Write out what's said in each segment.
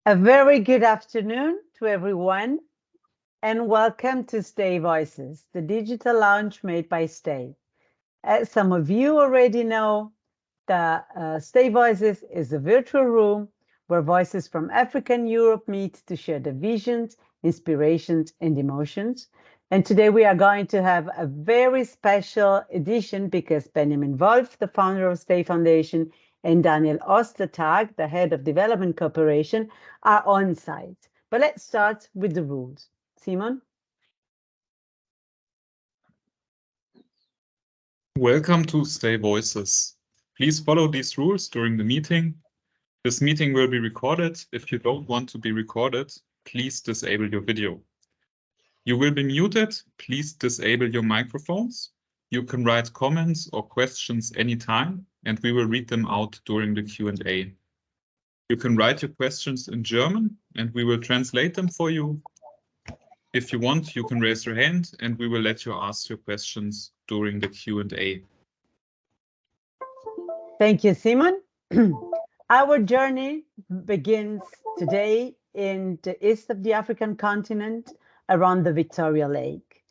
A very good afternoon to everyone, and welcome to Stay Voices, the digital lounge made by Stay. As some of you already know, the Stay Voices is a virtual room where voices from Africa and Europe meet to share their visions, inspirations, and emotions. And today we are going to have a very special edition because Benjamin Wolf, the founder of Stay Foundation, and Daniel Ostertag, the head of development cooperation, are on site. But let's start with the rules. Simon? Welcome to Stay Voices. Please follow these rules during the meeting. This meeting will be recorded. If you don't want to be recorded, please disable your video. You will be muted. Please disable your microphones. You can write comments or questions anytime, and we will read them out during the Q&A. You can write your questions in German, and we will translate them for you. If you want, you can raise your hand, and we will let you ask your questions during the Q&A. Thank you, Simon. Our journey begins today in the east of the African continent, around the Victoria Lake.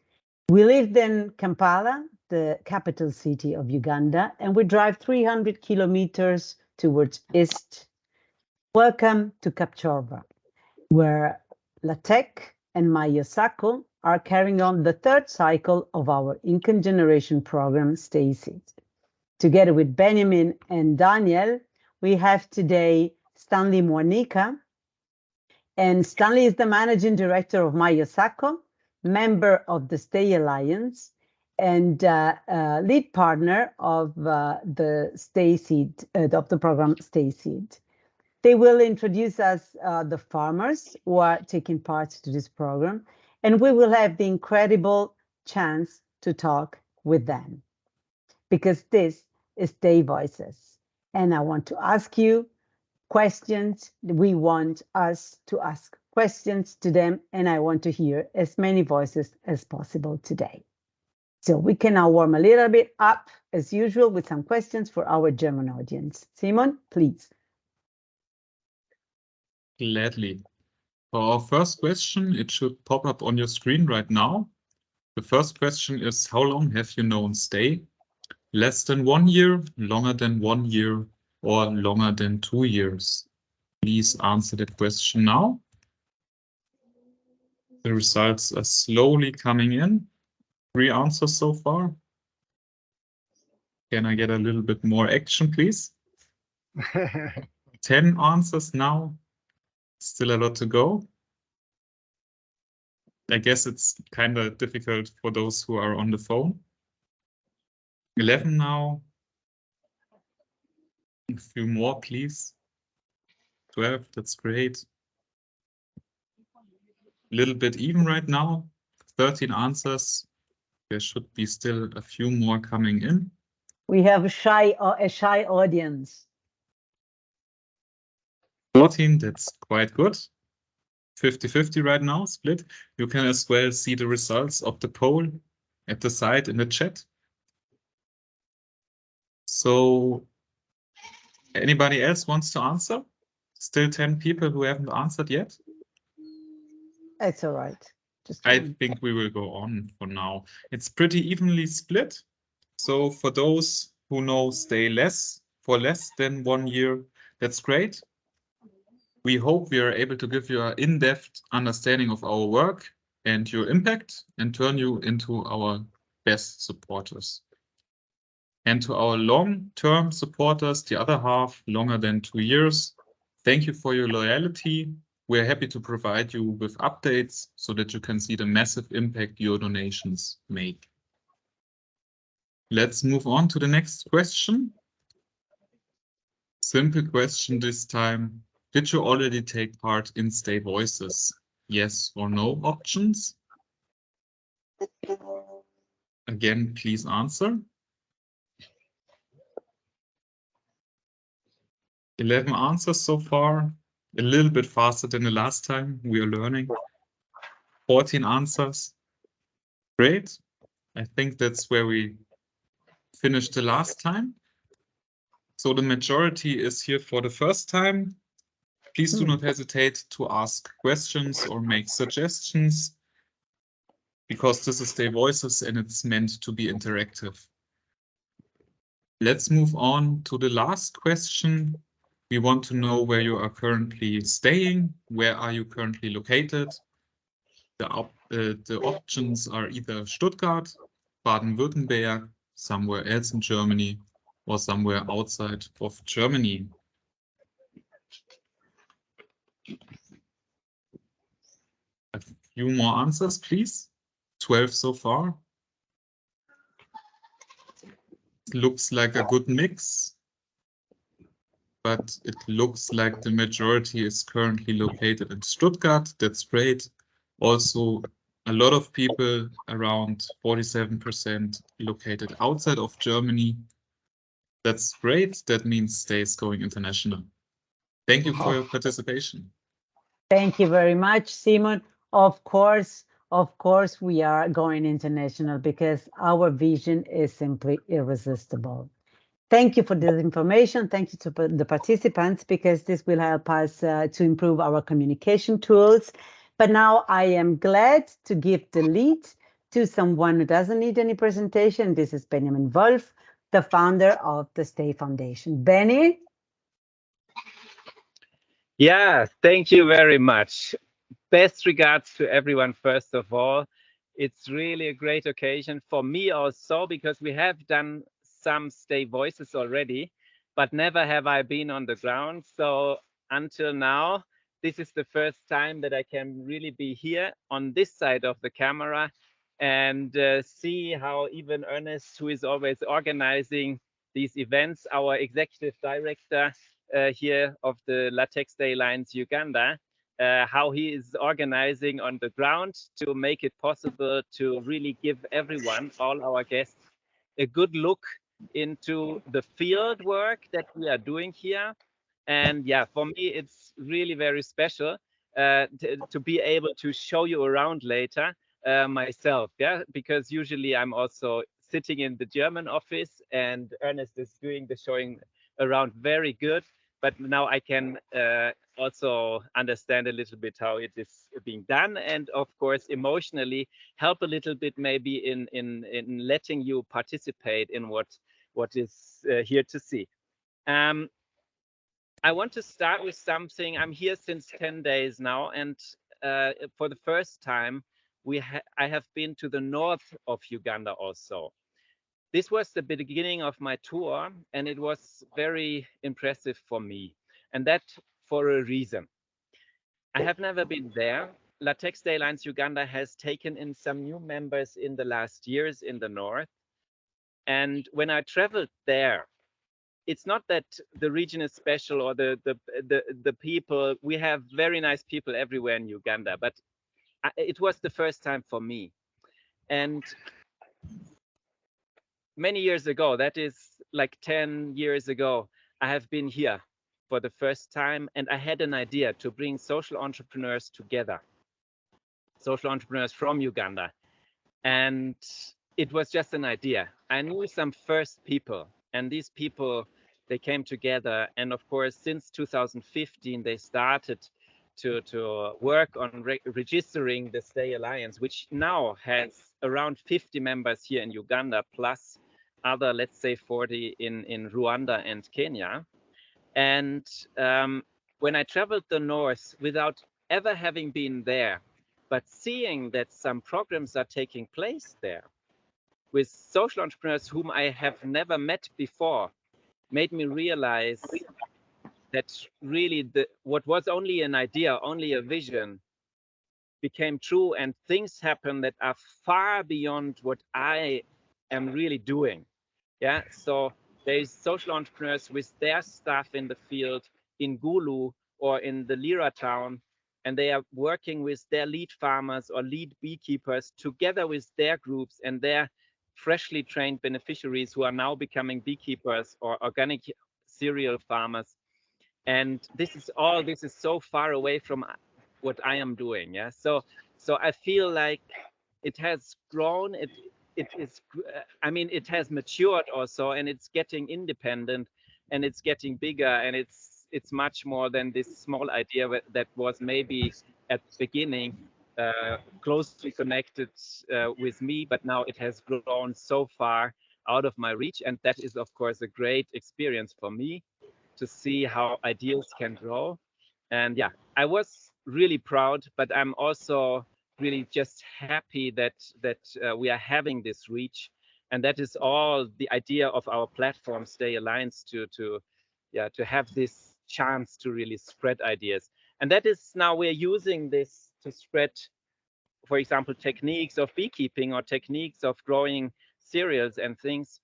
We lived in Kampala, the capital city of Uganda, and we drive 300 kilometers towards east. Welcome to Kapchorwa, where Latek and Mayosako are carrying on the third cycle of our Incan Generation program, Stay Seed. Together with Benjamin and Daniel, we have today Stanley Mwanika. And Stanley is the managing director of Mayosako, member of the Stay Alliance, and lead partner of the Stay Seed, of the program Stay Seed. They will introduce us the farmers who are taking part to this program, and we will have the incredible chance to talk with them. Because this is Stay Voices, and I want to ask you questions. We want us to ask questions to them, and I want to hear as many voices as possible today. So we can now warm a little bit up, as usual, with some questions for our German audience. Simon, please. Gladly. For our first question, it should pop up on your screen right now. The first question is, how long have you known Stay? Less than 1 year, longer than 1 year, or longer than 2 years? Please answer that question now. The results are slowly coming in. 3 answers so far. Can I get a little bit more action, please? 10 answers now. Still a lot to go. I guess it's kind of difficult for those who are on the phone. 11 now. A few more, please. 12, that's great. A little bit even right now. 13 answers. There should be still a few more coming in. We have a shy audience. 14, that's quite good. 50-50 right now, split. You can as well see the results of the poll at the side in the chat. So anybody else wants to answer? Still 10 people who haven't answered yet? It's all right. I think we will go on for now. It's pretty evenly split. So for those who know Stay for less than 1 year, that's great. We hope we are able to give you an in-depth understanding of our work and your impact and turn you into our best supporters. And to our long-term supporters, the other half, longer than 2 years, thank you for your loyalty. We're happy to provide you with updates so that you can see the massive impact your donations make. Let's move on to the next question. Simple question this time. Did you already take part in Stay Voices? Yes or no options? Again, please answer. 11 answers so far, a little bit faster than the last time. We are learning. 14 answers. Great. I think that's where we finished the last time. So the majority is here for the first time. Please do not hesitate to ask questions or make suggestions, because this is Stay Voices and it's meant to be interactive. Let's move on to the last question. We want to know where you are currently staying. Where are you currently located? The options are either Stuttgart, Baden-Württemberg, somewhere else in Germany, or somewhere outside of Germany. A few more answers, please. 12 so far. Looks like a good mix, but it looks like the majority is currently located in Stuttgart. That's great. Also, a lot of people, around 47%, located outside of Germany. That's great. That means Stay is going international. Thank you for your participation. Thank you very much, Simon. Of course, we are going international because our vision is simply irresistible. Thank you for this information. Thank you to the participants, because this will help us to improve our communication tools. But now I am glad to give the lead to someone who doesn't need any presentation. This is Benjamin Wolf, the founder of the Stay Foundation. Benny? Yeah, thank you very much. Best regards to everyone, first of all. It's really a great occasion for me also, because we have done some Stay Voices already, but never have I been on the ground. So until now, this is the first time that I can really be here on this side of the camera and see how even Ernest, who is always organizing these events, our executive director here of the Latex Day Alliance Uganda, how he is organizing on the ground to make it possible to really give everyone, all our guests, a good look into the field work that we are doing here. And yeah, for me, it's really very special to be able to show you around later myself, yeah, because usually I'm also sitting in the German office and Ernest is doing the showing around very good. But now I can also understand a little bit how it is being done, and of course emotionally help a little bit maybe in letting you participate in what is here to see. I want to start with something. I'm here since 10 days now, and for the first time I have been to the north of Uganda also. This was the beginning of my tour, and it was very impressive for me, and that for a reason. I have never been there. Latex Day Alliance Uganda has taken in some new members in the last years in the north. And when I traveled there, it's not that the region is special or the people. We have very nice people everywhere in Uganda, but it was the first time for me. And many years ago, that is like 10 years ago, I have been here for the first time, and I had an idea to bring social entrepreneurs together, social entrepreneurs from Uganda. And it was just an idea. I knew some first people, and these people, they came together. And of course, since 2015, they started to work on registering the Stay Alliance, which now has around 50 members here in Uganda, plus other, let's say 40 in Rwanda and Kenya. And when I traveled the north without ever having been there, but seeing that some programs are taking place there with social entrepreneurs whom I have never met before, made me realize that really what was only an idea, only a vision, became true, and things happen that are far beyond what I am really doing. Yeah, so there's social entrepreneurs with their staff in the field in Gulu or in the Lira town, and they are working with their lead farmers or lead beekeepers together with their groups and their freshly trained beneficiaries who are now becoming beekeepers or organic cereal farmers. And this is so far away from what I am doing. Yeah, so I feel like it has grown. It is, I mean, it has matured also, and it's getting independent, and it's getting bigger, and it's much more than this small idea that was maybe at the beginning closely connected with me, but now it has grown so far out of my reach, and that is of course a great experience for me to see how ideas can grow. And yeah, I was really proud, but I'm also really just happy that we are having this reach, and that is all the idea of our platform Stay Alliance, to have this chance to really spread ideas. And that is now we're using this to spread, for example, techniques of beekeeping or techniques of growing cereals and things.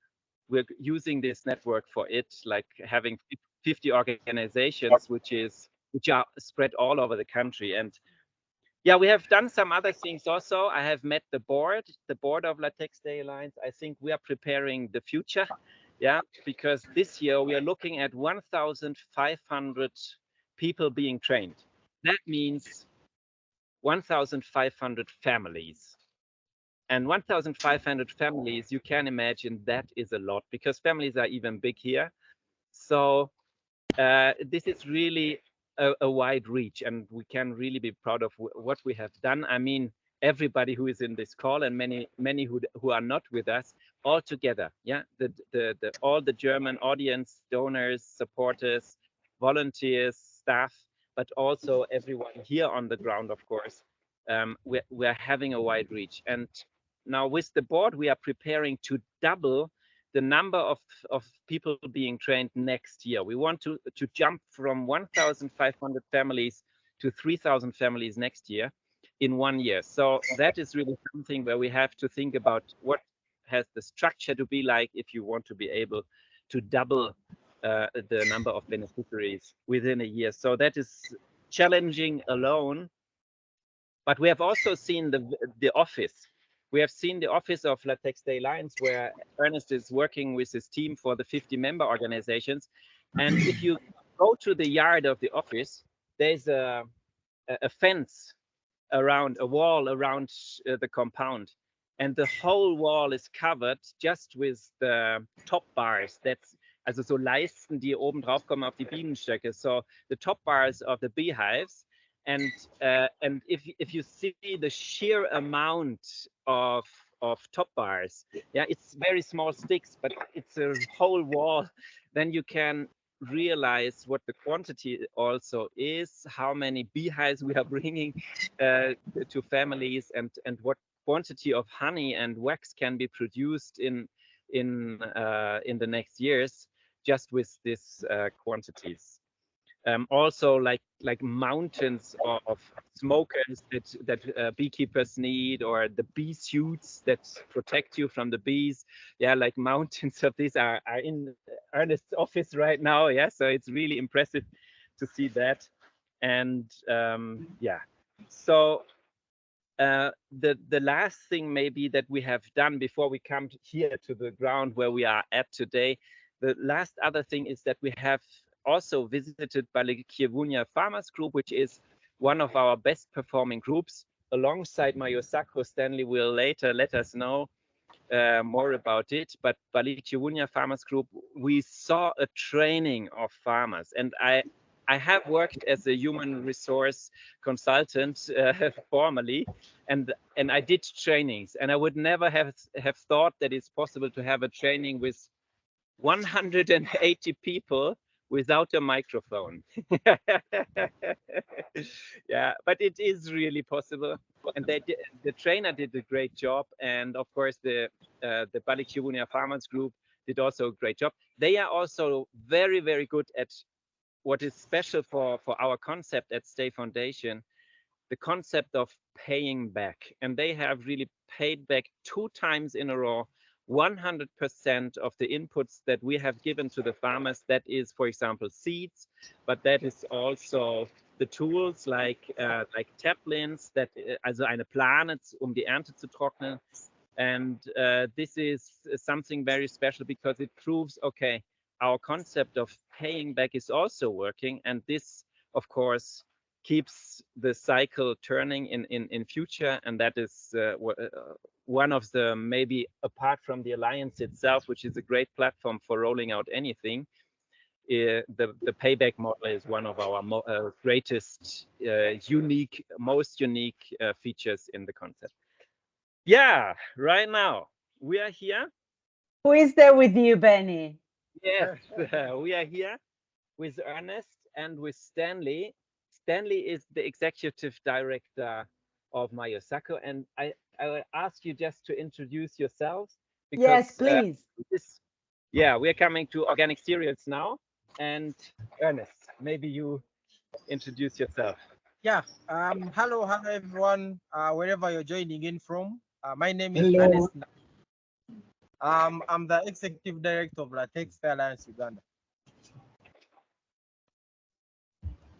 We're using this network for it, like having 50 organizations, which are spread all over the country. And yeah, we have done some other things also. I have met the board of Latex Day Alliance. I think we are preparing the future. Yeah, because this year we are looking at 1,500 people being trained. That means 1,500 families. And 1,500 families, you can imagine that is a lot, because families are even big here. So this is really a wide reach, and we can really be proud of what we have done. I mean, everybody who is in this call and many who are not with us, all together. Yeah, all the German audience, donors, supporters, volunteers, staff, but also everyone here on the ground, of course. We're having a wide reach, and now with the board, we are preparing to double the number of people being trained next year. We want to jump from 1,500 families to 3,000 families next year in 1 year. So that is really something where we have to think about what has the structure to be like if you want to be able to double the number of beneficiaries within a year. So that is challenging alone. But we have also seen the office. We have seen the office of Latex Day Alliance, where Ernest is working with his team for the 50 member organizations. And if you go to the yard of the office, there's a fence around, a wall around the compound. And the whole wall is covered just with the top bars. That's also so Leisten, die oben drauf kommen auf die Bienenstöcke. So the top bars of the beehives. And if you see the sheer amount of top bars, yeah, it's very small sticks, but it's a whole wall. Then you can realize what the quantity also is, how many beehives we are bringing to families, and what quantity of honey and wax can be produced in the next years just with these quantities. Also like mountains of smokers that beekeepers need, or the bee suits that protect you from the bees. Yeah, like mountains of these are in Ernest's office right now. Yeah, so it's really impressive to see that. And yeah, so the last thing maybe that we have done before we come here to the ground where we are at today, the last other thing is that we have also visited Balikirvunya Farmers Group, which is one of our best performing groups. Alongside Mayosako, Stanley will later let us know more about it. But Balikirvunya Farmers Group, we saw a training of farmers, and I have worked as a human resource consultant formerly, and I did trainings, and I would never have thought that it's possible to have a training with 180 people without a microphone. Yeah, but it is really possible, and the trainer did a great job, and of course the Balikirvunya Farmers Group did also a great job. They are also very, very good at what is special for our concept at Stay Foundation, the concept of paying back. And they have really paid back 2 times in a row 100% of the inputs that we have given to the farmers. That is, for example, seeds, but that is also the tools like taplins, that also eine Plane, die Ernte zu trocknen. And this is something very special, because it proves, okay, our concept of paying back is also working, and this, of course, keeps the cycle turning in future. And that is one of the, maybe apart from the alliance itself, which is a great platform for rolling out anything, the payback model is one of our greatest, most unique features in the concept. Yeah, right now we are here. Who is there with you, Benny? Yes, we are here with Ernest and with Stanley. Stanley is the executive director of Mayosako, and I will ask you just to introduce yourselves. Because, Yes, please. We're coming to organic cereals now. And Ernest, maybe you introduce yourself. Yeah. Hello everyone. Wherever you're joining in from. My name is Ernest. I'm the executive director of Latex Fair Alliance Uganda.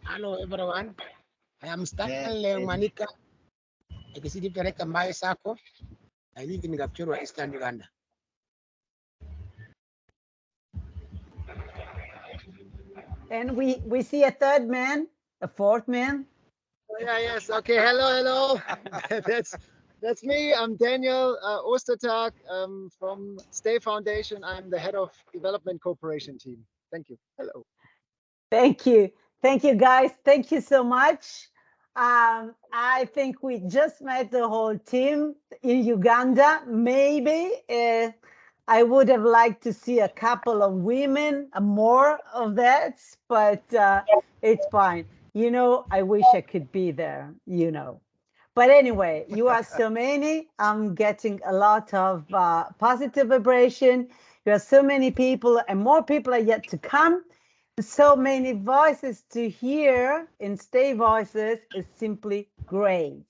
Hello everyone. I am Stanley Manika, executive director of Mayosako. I live in Kapchorwa, Eastern Uganda. And we see a third man, a fourth man. Yes. Okay. Hello. that's me. I'm Daniel Ostertag from Stay Foundation. I'm the head of development cooperation team. Thank you. Hello. Thank you. Thank you, guys. Thank you so much. I think we just met the whole team in Uganda. Maybe I would have liked to see a couple of women, more of that, but it's fine. You know, I wish I could be there, you know. But anyway, you are so many. I'm getting a lot of positive vibration. You are so many people, and more people are yet to come. So many voices to hear in Stay Voices is simply great.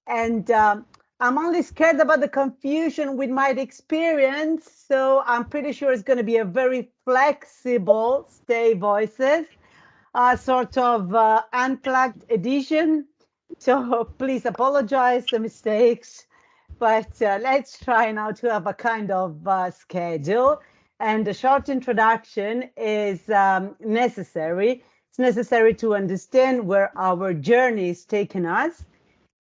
And I'm only scared about the confusion with my experience. So I'm pretty sure it's going to be a very flexible Stay Voices, sort of unplugged edition. So please apologize the mistakes. But let's try now to have a kind of schedule. And a short introduction is necessary. It's necessary to understand where our journey is taking us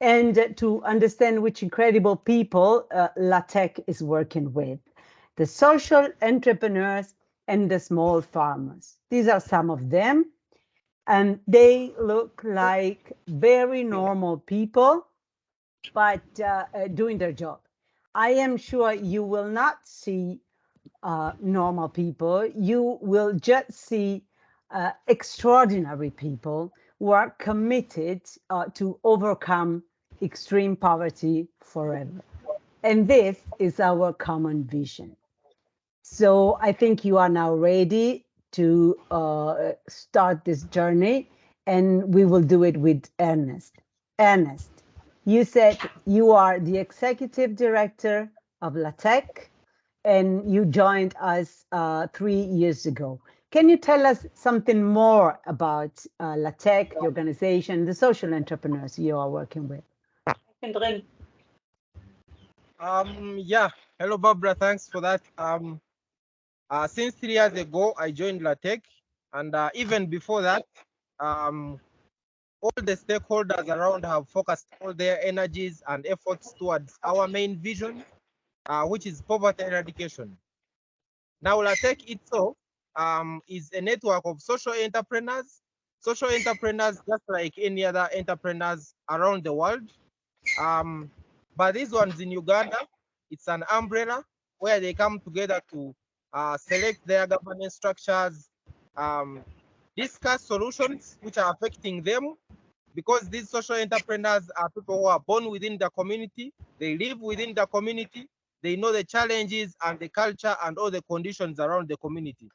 and to understand which incredible people LaTeX is working with. The social entrepreneurs and the small farmers. These are some of them. And they look like very normal people, but doing their job. I am sure you will not see normal people. You will just see extraordinary people who are committed to overcome extreme poverty forever. And this is our common vision. So I think you are now ready to start this journey, and we will do it with Ernest. Ernest, you said you are the executive director of LaTeX, and you joined us 3 years ago. Can you tell us something more about LaTeX, the organization, the social entrepreneurs you are working with? Yeah. Hello, Barbara. Thanks for that. Since 3 years ago, I joined LaTeX, and even before that, all the stakeholders around have focused all their energies and efforts towards our main vision, which is poverty eradication. Now, LaTeX itself is a network of social entrepreneurs. Social entrepreneurs, just like any other entrepreneurs around the world. But these ones in Uganda, it's an umbrella where they come together to select their governance structures, discuss solutions which are affecting them, because these social entrepreneurs are people who are born within the community, they live within the community, they know the challenges and the culture and all the conditions around the community.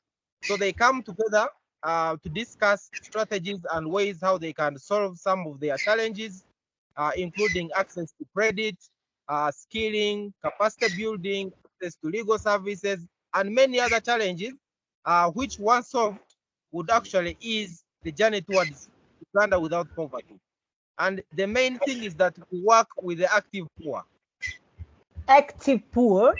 So they come together to discuss strategies and ways how they can solve some of their challenges, including access to credit, skilling, capacity building, access to legal services, and many other challenges, which once solved would actually ease the journey towards Uganda without poverty. And the main thing is that we work with the active poor. Active poor?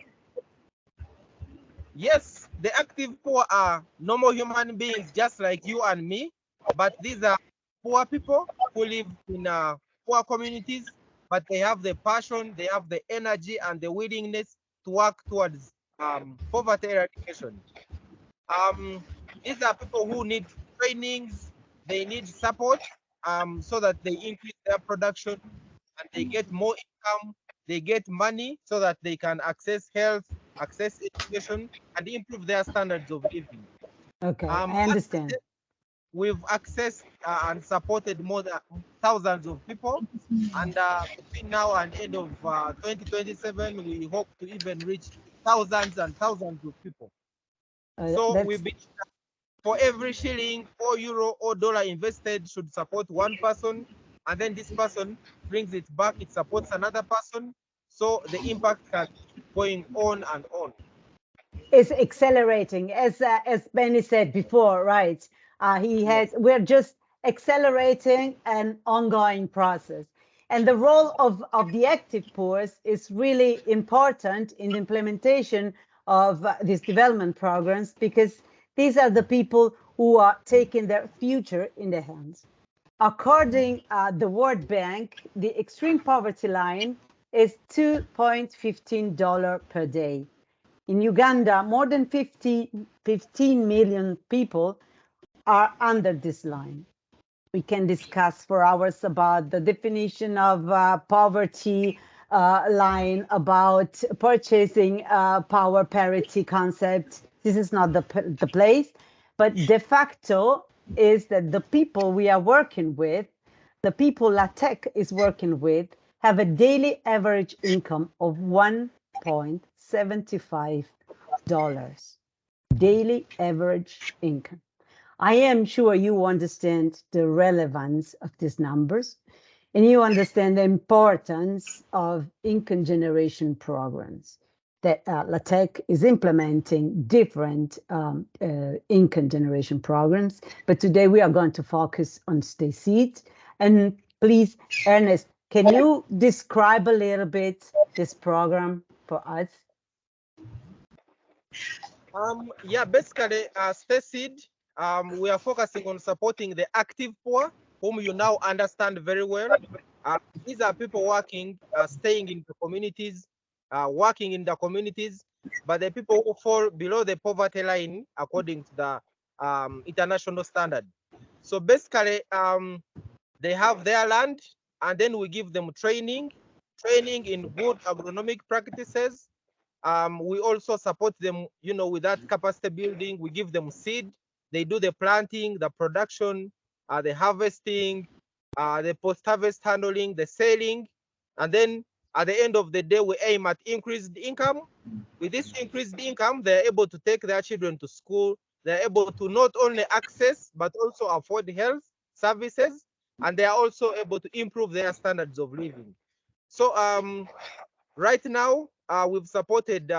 Yes, the active poor are normal human beings just like you and me, but these are poor people who live in poor communities, but they have the passion, they have the energy and the willingness to work towards poverty eradication. These are people who need trainings, they need support so that they increase their production and they get more income, they get money so that they can access health, access education, and improve their standards of living. Okay, I understand. We've accessed and supported more than thousands of people. And between now and end of 2027, we hope to even reach thousands and thousands of people. So we believe that for every shilling or euro or dollar invested should support one person, and then this person brings it back, it supports another person. So the impact can keep going on and on. It's accelerating, as Benny said before, right? We're just accelerating an ongoing process. And the role of the active force is really important in the implementation of these development programs, because these are the people who are taking their future in their hands. According the World Bank, the extreme poverty line is $2.15 per day. In Uganda, more than 15 million people are under this line. We can discuss for hours about the definition of poverty line, about purchasing power parity concept. This is not the place, but de facto is that the people we are working with, the people LaTeX is working with, have a daily average income of $1.75. Daily average income. I am sure you understand the relevance of these numbers, and you understand the importance of income generation programs, that LaTeX is implementing different income generation programs. But today we are going to focus on Stay Seed. And please, Ernest, can you describe a little bit this program for us? Yeah, basically, Stay Seed, we are focusing on supporting the active poor, whom you now understand very well. These are people working, staying in the communities, working in the communities, but the people who fall below the poverty line according to the international standard. So basically, they have their land, and then we give them training in good agronomic practices. We also support them, with that capacity building. We give them seed. They do the planting, the production, the harvesting, the post-harvest handling, the selling. And then at the end of the day, we aim at increased income. With this increased income, they're able to take their children to school. They're able to not only access, but also afford health services. And they are also able to improve their standards of living. So right now, we've supported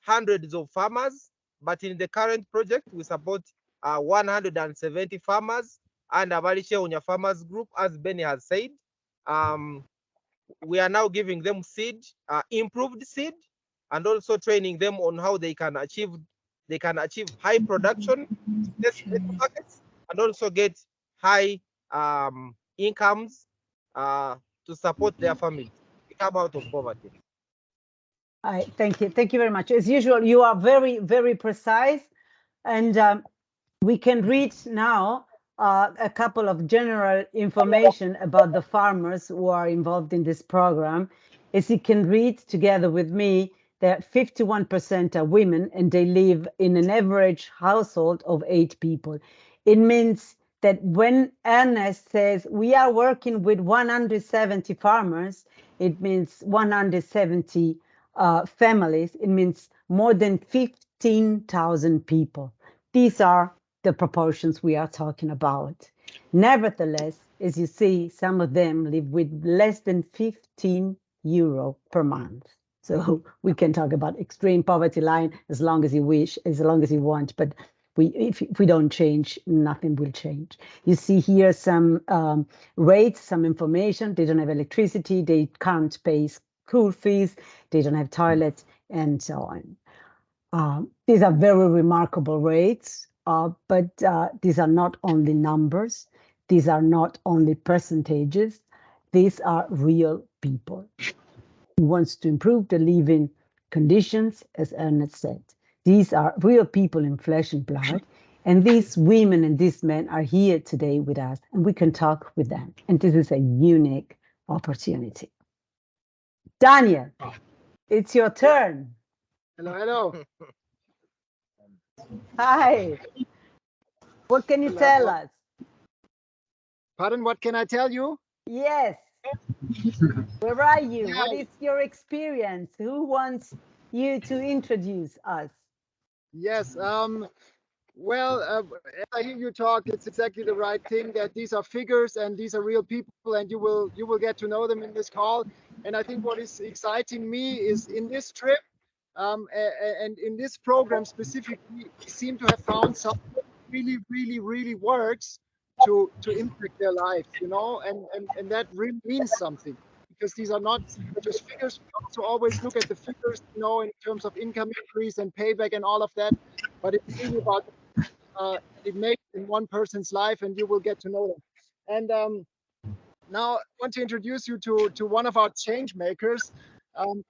hundreds of farmers, but in the current project, we support 170 farmers and Abalishe Unya Farmers Group, as Benny has said. We are now giving them seed, improved seed, and also training them on how they can achieve high production, markets, and also get high incomes to support their families to come out of poverty. Thank you. Thank you very much. As usual, you are very, very precise. And we can read now a couple of general information about the farmers who are involved in this program. As you can read together with me, that 51% are women and they live in an average household of 8 people. It means that when Ernest says we are working with 170 farmers, it means 170 families. It means more than 15,000 people. These are the proportions we are talking about. Nevertheless, as you see, some of them live with less than 15 euro per month. So we can talk about extreme poverty line as long as you wish, as long as you want, but if we don't change, nothing will change. You see here some rates, some information. They don't have electricity, they can't pay school fees, they don't have toilets, and so on. These are very remarkable rates, but these are not only numbers, these are not only percentages, these are real people who wants to improve the living conditions, as Ernest said. These are real people in flesh and blood, And these women and these men are here today with us, and we can talk with them. And this is a unique opportunity. Daniel, it's your turn. Hello, hello. Hi. What can you tell us? Pardon, what can I tell you? Yes. Where are you? Yeah. What is your experience? Who wants you to introduce us? Yes. Well, as I hear you talk, it's exactly the right thing that these are figures and these are real people, and you will get to know them in this call. And I think what is exciting me is in this trip and in this program specifically, we seem to have found something really works to impact their lives, you know, and that really means something, because these are not just figures. We also always look at the figures, you know, in terms of income increase and payback and all of that, but it's really about it makes in one person's life, and you will get to know them. And now I want to introduce you to one of our change makers.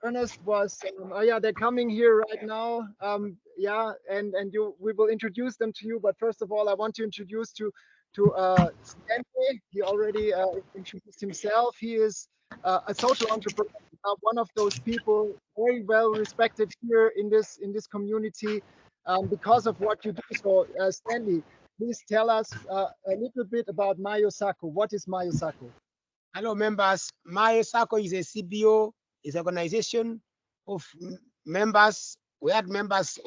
Ernest was, oh yeah, they're coming here right now. Yeah, and we will introduce them to you. But first of all, I want to introduce to Stanley. He already introduced himself. He is a social entrepreneur, one of those people very well respected here in this community because of what you do. So Stanley, please tell us a little bit about Mayo Sacco. What is Mayo Sacco? Hello, members. My SACCO is a CBO, is an organization of members. We had members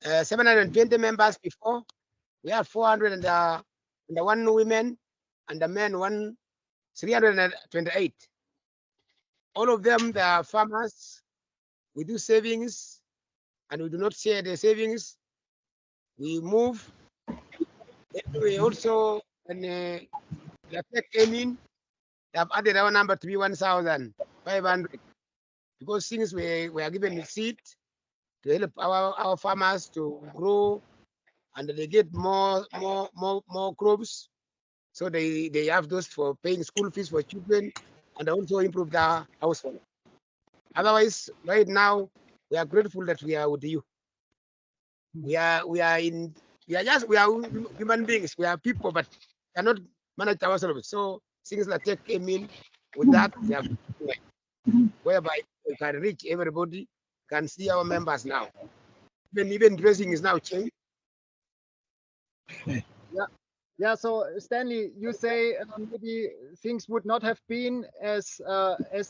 720 members before. We have 401 women, and the men 328. All of them, they are farmers. We do savings, and we do not share the savings. We move. We also, and LATEC came in, they have added our number to be 1,500, because since we are given a seed to help our farmers to grow, and they get more crops, so they have those for paying school fees for children, and also improve their household. Otherwise, right now we are grateful that we are with you. We are human beings. We are people, but cannot manage ourselves. So things like LATEC came in with that, they have, whereby we can reach everybody, can see our members now. Even dressing is now changed. Yeah. So Stanley, you say maybe things would not have been as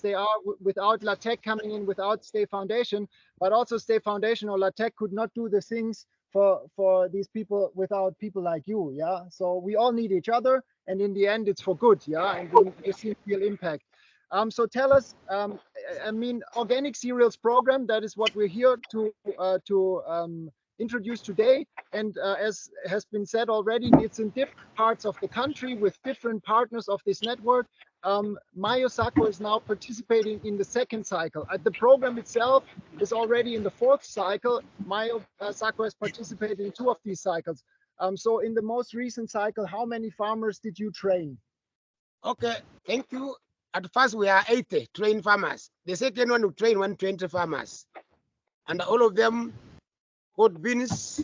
they are without LATEC coming in, without Stay Foundation, but also Stay Foundation or LATEC could not do the things for these people without people like you. Yeah. So we all need each other, and in the end, it's for good. Yeah, and we see real impact. So tell us, I mean, organic cereals program. That is what we're here to introduce today. And as has been said already, it's in different parts of the country with different partners of this network. Mayo Sacco is now participating in the second cycle. The program itself is already in the fourth cycle. Mayo Sacco has participated in 2 of these cycles. So in the most recent cycle, how many farmers did you train? Okay, thank you. At first, we are 80 trained farmers. The second one, we train 120 farmers. And all of them got beans,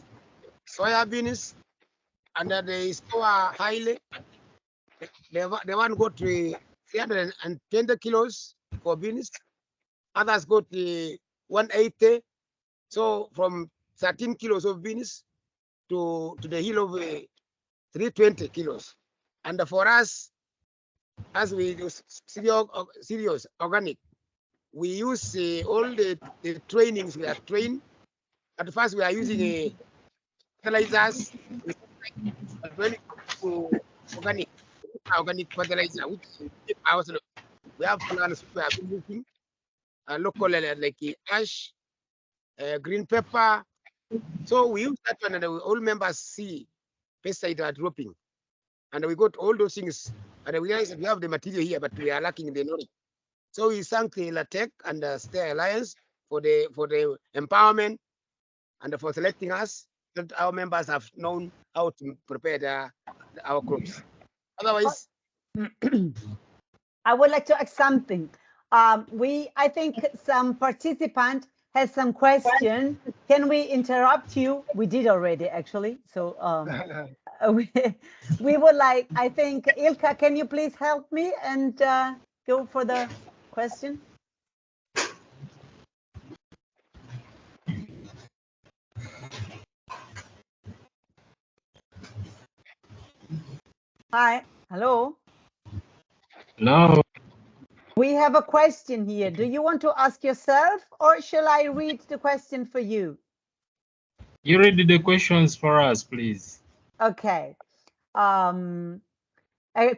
soya beans, and they score highly. The one got 320 kilos for beans. Others got 180. So from 13 kilos of beans to the hill of 320 kilos. And for us, as we do serious organic, we use all the trainings we have trained. At first, we are using fertilizers. When it comes to organic fertilizer, which we have plants we have been using local like ash, green pepper. So we use that one, and all members see pesticides are dropping, and we got all those things. And we realize that we have the material here, but we are lacking the knowledge. So we thank the LATEC and the Stay Alliance for the empowerment and for selecting us, that our members have known how to prepare our crops. Otherwise, I would like to add something. I think some participants has some question. Can we interrupt you? We did already, actually. So we would like, I think, Ilka, can you please help me and go for the question? Hi, hello. No, We have a question here. Do you want to ask yourself or shall I read the question for you? you read the questions for us, please. Okay. A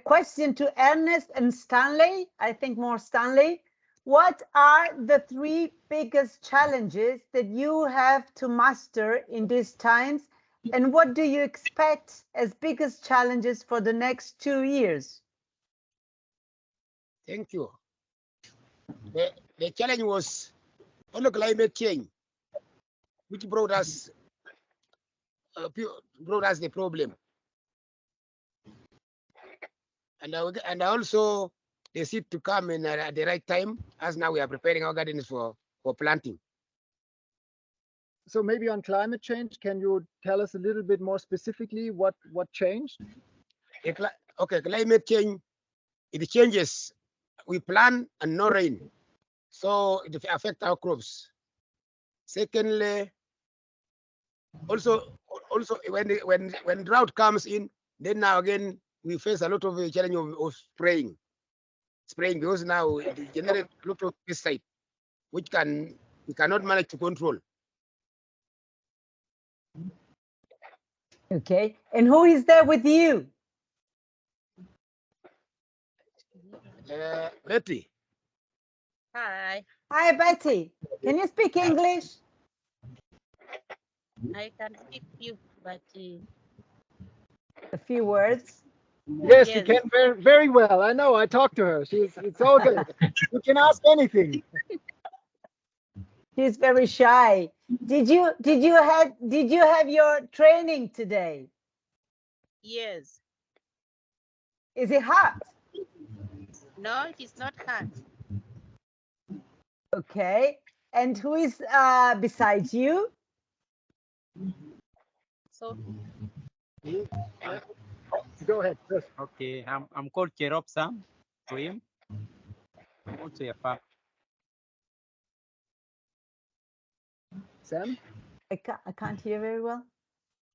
question to Ernest and Stanley, I think more Stanley. What are the 3 biggest challenges that you have to master in these times? And what do you expect as biggest challenges for the next 2 years? Thank you. The challenge was on the climate change, which brought us the problem, and also the seed to come in at the right time, as now we are preparing our gardens for planting. So maybe on climate change, can you tell us a little bit more specifically what changed? Okay, climate change, it changes. We plant and no rain, so it affects our crops. Secondly, also when drought comes in, then now again we face a lot of the challenge of spraying because now it generates a lot of pesticide, which we cannot manage to control. Okay, and who is there with you? Betty. Hi, Hi, Betty. Can you speak English? I can speak you, but A few words. Yes, you Yes. can very, very well. I know. I talked to her. It's all good. You can ask anything. She's very shy. Did you have your training today? Yes. Is it hot? No, it is not hard. Okay. And who is besides you? So Go ahead, Chris. Okay, I'm called Kerop Sam. To him, I'm also a farmer. Sam? I can't hear very well.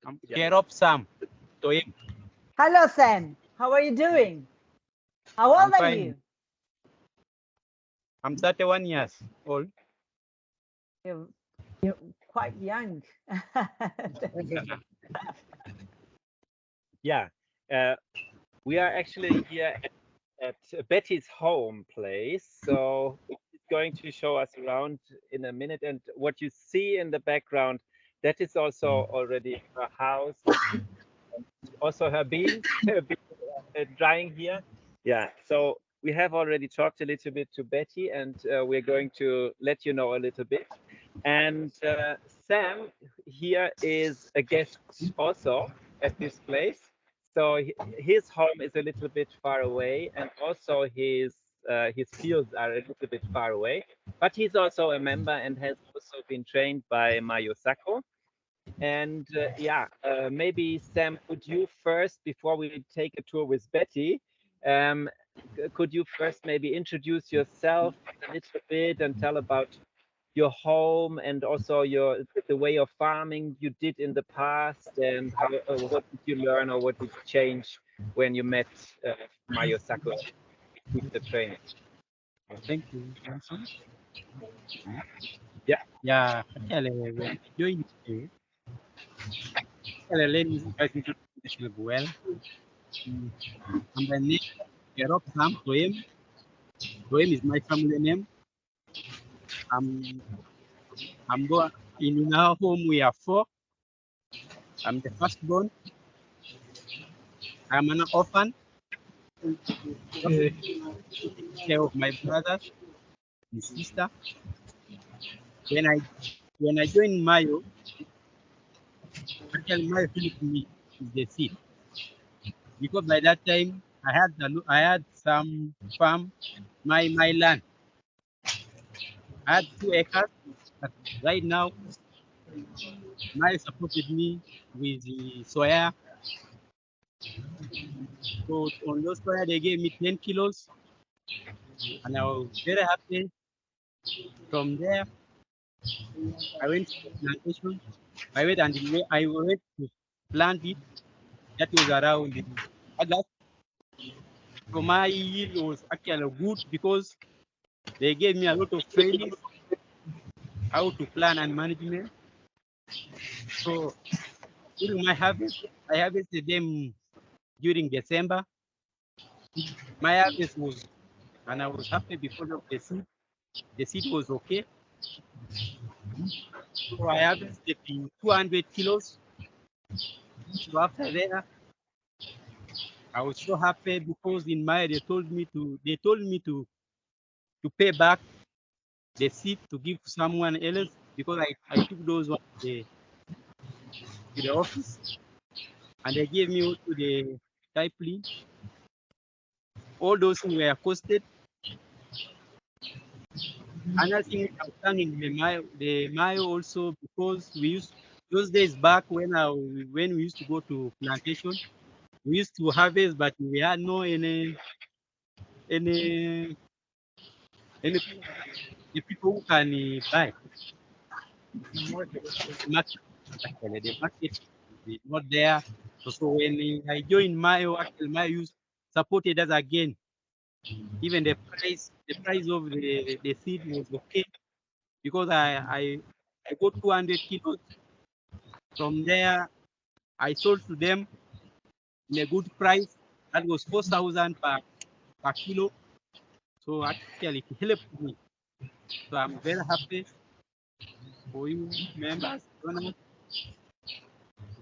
I'm Kerop Sam. To him, Hello, Sam. How are you doing? How I'm old are fine. you? I'm 31 years old. You're quite young. Yeah, we are actually here at Betty's home place. So it's going to show us around in a minute. And what you see in the background, that is also already her house. Also her beans drying here. Yeah, so we have already talked a little bit to Betty, and we're going to let you know a little bit. And Sam here is a guest also at this place. So his home is a little bit far away, and also his fields are a little bit far away. But he's also a member and has also been trained by Mayo Sacco. And yeah, maybe Sam, could you first, before we take a tour with Betty, could you first maybe introduce yourself a little bit and tell about your home and also the way of farming you did in the past, and how, what did you learn or what did you change when you met Mayo Sacco with the training? Thank you, Johnson. Yeah. Yeah, actually, when I joined you, let me try to introduce myself well. I'm the name Kerop Sam. To him is my family name. I'm born in our home. We are 4. I'm the firstborn. I'm an orphan. Taking care of my brothers and sister. When I joined Mayo, actually Mayo helped me with the seed, because by that time I had some farm, my land. I had 2 acres But right now, Maya supported me with the soya. So on those soya, they gave me 10 kilos, and I was very happy. From there, I went to the plantation. I went to plant it. That was around in August. So my yield was actually good because they gave me a lot of training how to plan and management. So during my harvest, I harvested them during December. My harvest was, and I was happy because of the seed. The seed was okay. So I harvested in 200 kilos. So after that, I was so happy because in Maya they told me to pay back the seed to give to someone else because I took those ones to the office and they gave me also the type link. All those things were costed. Another thing I'm thanking the Mayo also because we used those days back when we used to go to plantation, we used to harvest, but we had no any the people who can buy. Actually, the market is not there. So when I joined Mayo, actually Mayo supported us again. Even the price of the seed was okay because I got 200 kilos. From there, I sold to them in a good price. That was 4,000 per kilo. So actually, it helped me. So I'm very happy for you members, donors.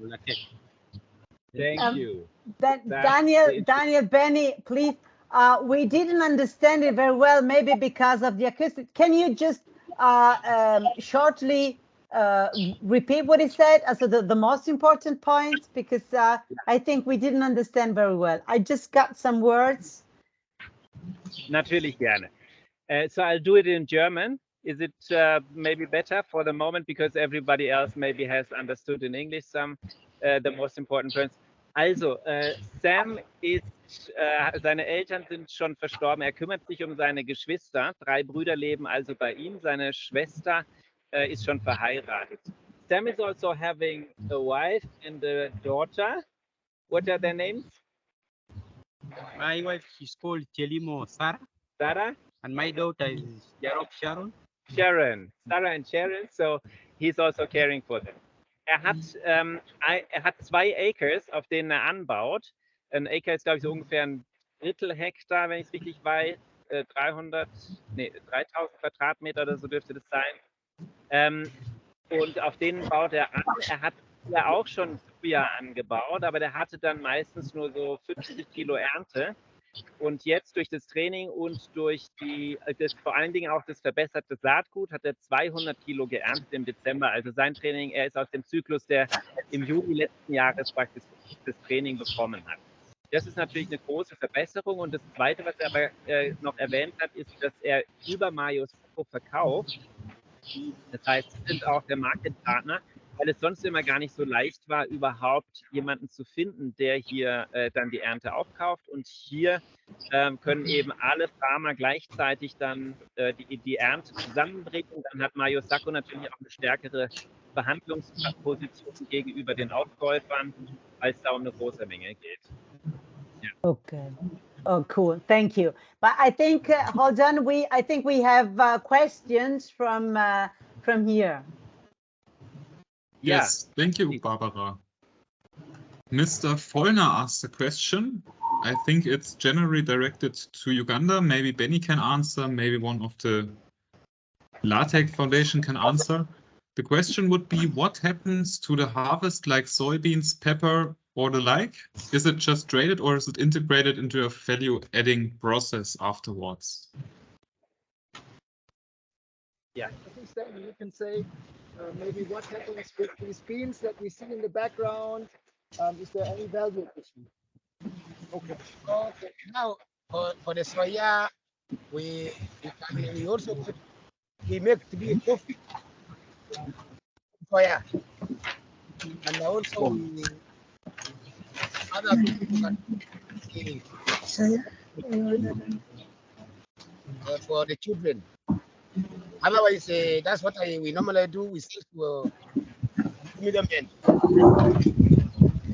Okay. Thank you. That That's Daniel, Benny, please. We didn't understand it very well, maybe because of the acoustic. Can you just shortly repeat what he said? So the most important points, because I think we didn't understand very well. I just got some words. Natürlich gerne. So I'll do it in German. Is it maybe better for the moment because everybody else maybe has understood in English some the most important points? Also, Sam ist, seine Eltern sind schon verstorben. Er kümmert sich um seine Geschwister. 3 Brüder leben also bei ihm. Seine Schwester ist schon verheiratet. Sam is also having a wife and a daughter. What are their names? My wife is called Chelimo Sarah. Sarah? And my daughter is Yarop Sharon. Sharon, Sarah and Sharon. So he's also caring for them. Er hat 2 Acres, auf denen er anbaut. Ein Acre ist, glaube ich, so ungefähr ein Drittel Hektar, wenn ich es richtig weiß. 3000 Quadratmeter oder so dürfte das sein. Und auf denen baut er an. Er hat ja auch schon Soja angebaut, aber der hatte dann meistens nur so 50 Kilo Ernte. Und jetzt durch das Training und durch vor allen Dingen auch das verbesserte Saatgut hat er 200 Kilo geerntet im Dezember. Also sein Training, er ist aus dem Zyklus, der im Juli letzten Jahres praktisch das Training bekommen hat. Das ist natürlich eine große Verbesserung. Und das Zweite, was er aber noch erwähnt hat, ist, dass er über Mayo Sacco verkauft. Das heißt, sie sind auch der Marktpartner, weil es sonst immer gar nicht so leicht war, überhaupt jemanden zu finden, der hier dann die Ernte aufkauft. Und hier können eben alle Farmer gleichzeitig dann die Ernte zusammenbringen. Dann hat Mayo Sacco natürlich auch eine stärkere Verhandlungsposition gegenüber den Aufkäufern, als es da um eine große Menge geht. Ja. Okay. Oh, cool. Thank you. But I think, hold on, I think we have questions from here. Yes, thank you, Barbara. Mr. Vollner asked a question. I think it's generally directed to Uganda. Maybe Benny can answer, maybe one of the LaTeX Foundation can answer. The question would be, what happens to the harvest like soybeans, pepper, or the like? Is it just traded or is it integrated into a value-adding process afterwards? Yeah. I think, Stanley, you can say maybe what happens with these beans that we see in the background. Is there any value addition? Okay. Now for the soya, we also we make to be coffee. soya. And also other people can for the children. Otherwise, that's what we normally do. We sell to middlemen.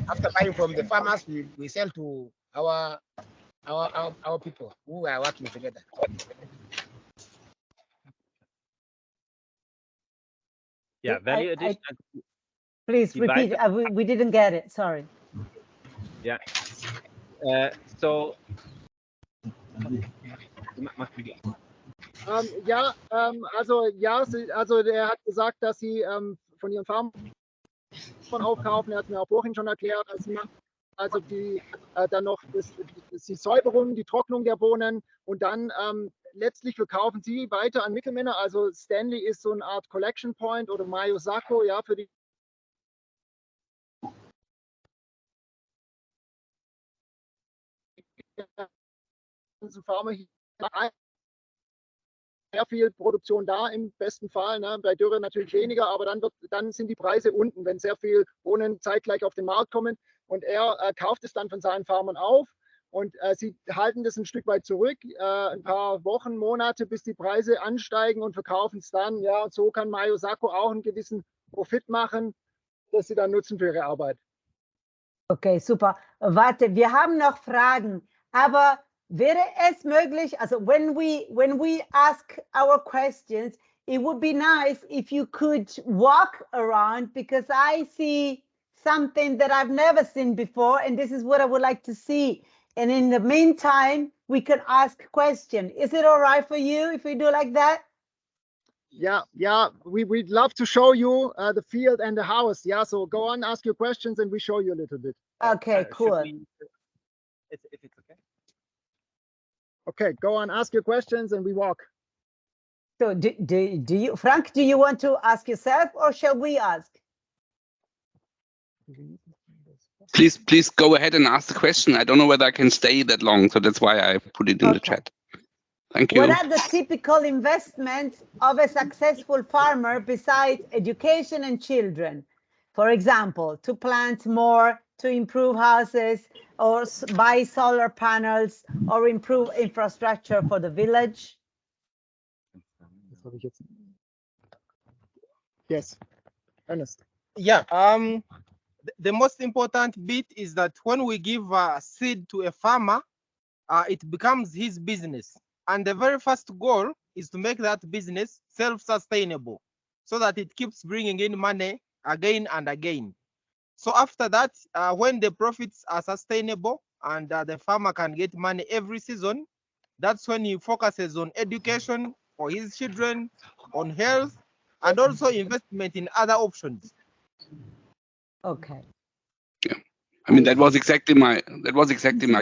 After buying from the farmers, we sell to our people who are working together. Yeah, value addition. Please repeat. We didn't get it. Sorry. Yeah. So. Also der hat gesagt, dass Sie von Ihren Farmen aufkaufen. Er hat mir auch vorhin schon erklärt, Sie machen also dann noch die Säuberung, die Trocknung der Bohnen und dann letztlich verkaufen Sie weiter an Mittelmänner. Also Stanley ist so eine Art Collection Point oder Mayo Sacco, ja, für die Farmer hier. Sehr viel Produktion da im besten Fall, ne? Bei Dürre natürlich weniger, aber dann sind die Preise unten, wenn sehr viel Bohnen zeitgleich auf den Markt kommen und er kauft es dann von seinen Farmern auf und sie halten das ein Stück weit zurück, ein paar Wochen, Monate, bis die Preise ansteigen und verkaufen es dann. Ja, und so kann Mayo Sacco auch einen gewissen Profit machen, das sie dann nutzen für ihre Arbeit. Okay, super. Warte, wir haben noch Fragen, aber wäre es möglich, also when we ask our questions, it would be nice if you could walk around because I see something that I've never seen before and this is what I would like to see. And in the meantime, we can ask questions. Is it all right for you if we do like that? Yeah, we'd love to show you the field and the house. Yeah, so go on, ask your questions and we show you a little bit. Okay, cool. If it's okay. Okay, go on, ask your questions and we walk. So do you, Frank, do you want to ask yourself or shall we ask? Please go ahead and ask the question. I don't know whether I can stay that long, so that's why I put it in the chat. Thank you. What are the typical investments of a successful farmer besides education and children? For example, to plant more, to improve houses, or buy solar panels, or improve infrastructure for the village? Yes, Ernest. Yeah, the most important bit is that when we give a seed to a farmer, it becomes his business. And the very first goal is to make that business self-sustainable so that it keeps bringing in money again and again. So after that, when the profits are sustainable and the farmer can get money every season, that's when he focuses on education for his children, on health, and also investment in other options. Okay. Yeah. I mean, that was exactly my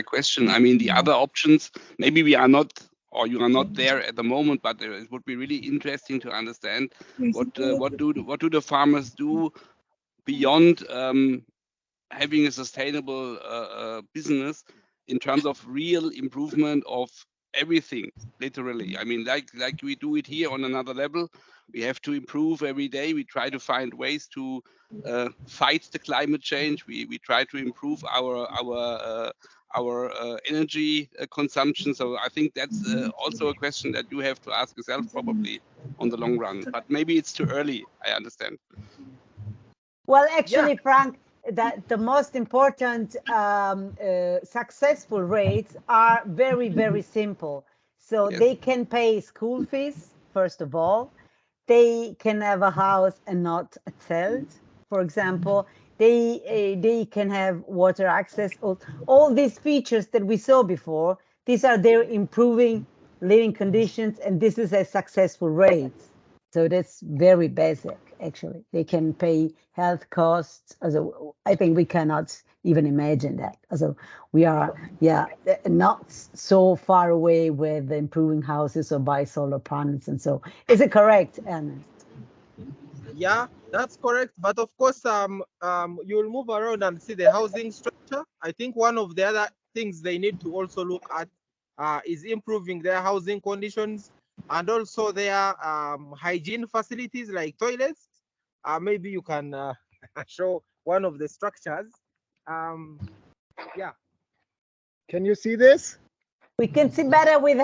question. I mean, the other options, maybe we are not, or you are not there at the moment, but it would be really interesting to understand what do the farmers do beyond having a sustainable business in terms of real improvement of everything, literally. I mean, like we do it here on another level. We have to improve every day. We try to find ways to fight the climate change. We try to improve our energy consumption. So I think that's also a question that you have to ask yourself probably on the long run. But maybe it's too early. I understand. Well, actually, Frank, that the most important successful rates are very, very simple. So they can pay school fees, first of all. They can have a house and not a tent, for example. They can have water access. All these features that we saw before, these are their improving living conditions, and this is a successful rate. So that's very basic, actually. They can pay health costs. Also, I think we cannot even imagine that. Also, we are, not so far away with improving houses or buy solar panels and so. Is it correct, Ernest? Yeah, that's correct. But of course, you'll move around and see the housing structure. I think one of the other things they need to also look at is improving their housing conditions and also their hygiene facilities like toilets. maybe you can show one of the structures. Yeah. Can you see this? We can see better with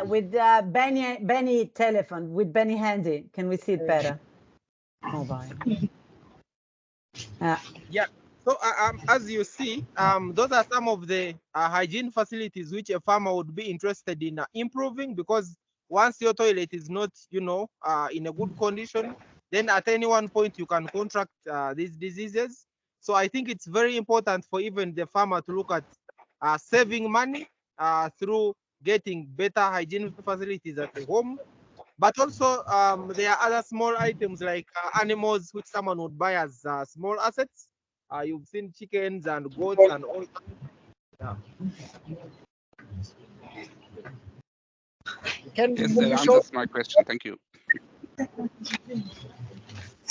with Benny telephone, with Benny handy. Can we see it better? Mobile. Yeah. So as you see, those are some of the hygiene facilities which a farmer would be interested in improving, because once your toilet is not, in a good condition, then at any one point you can contract these diseases. So I think it's very important for even the farmer to look at saving money through getting better hygiene facilities at the home. But also there are other small items like animals which someone would buy as small assets. You've seen chickens and goats and all. Yeah. Yes, that answers my question. Thank you.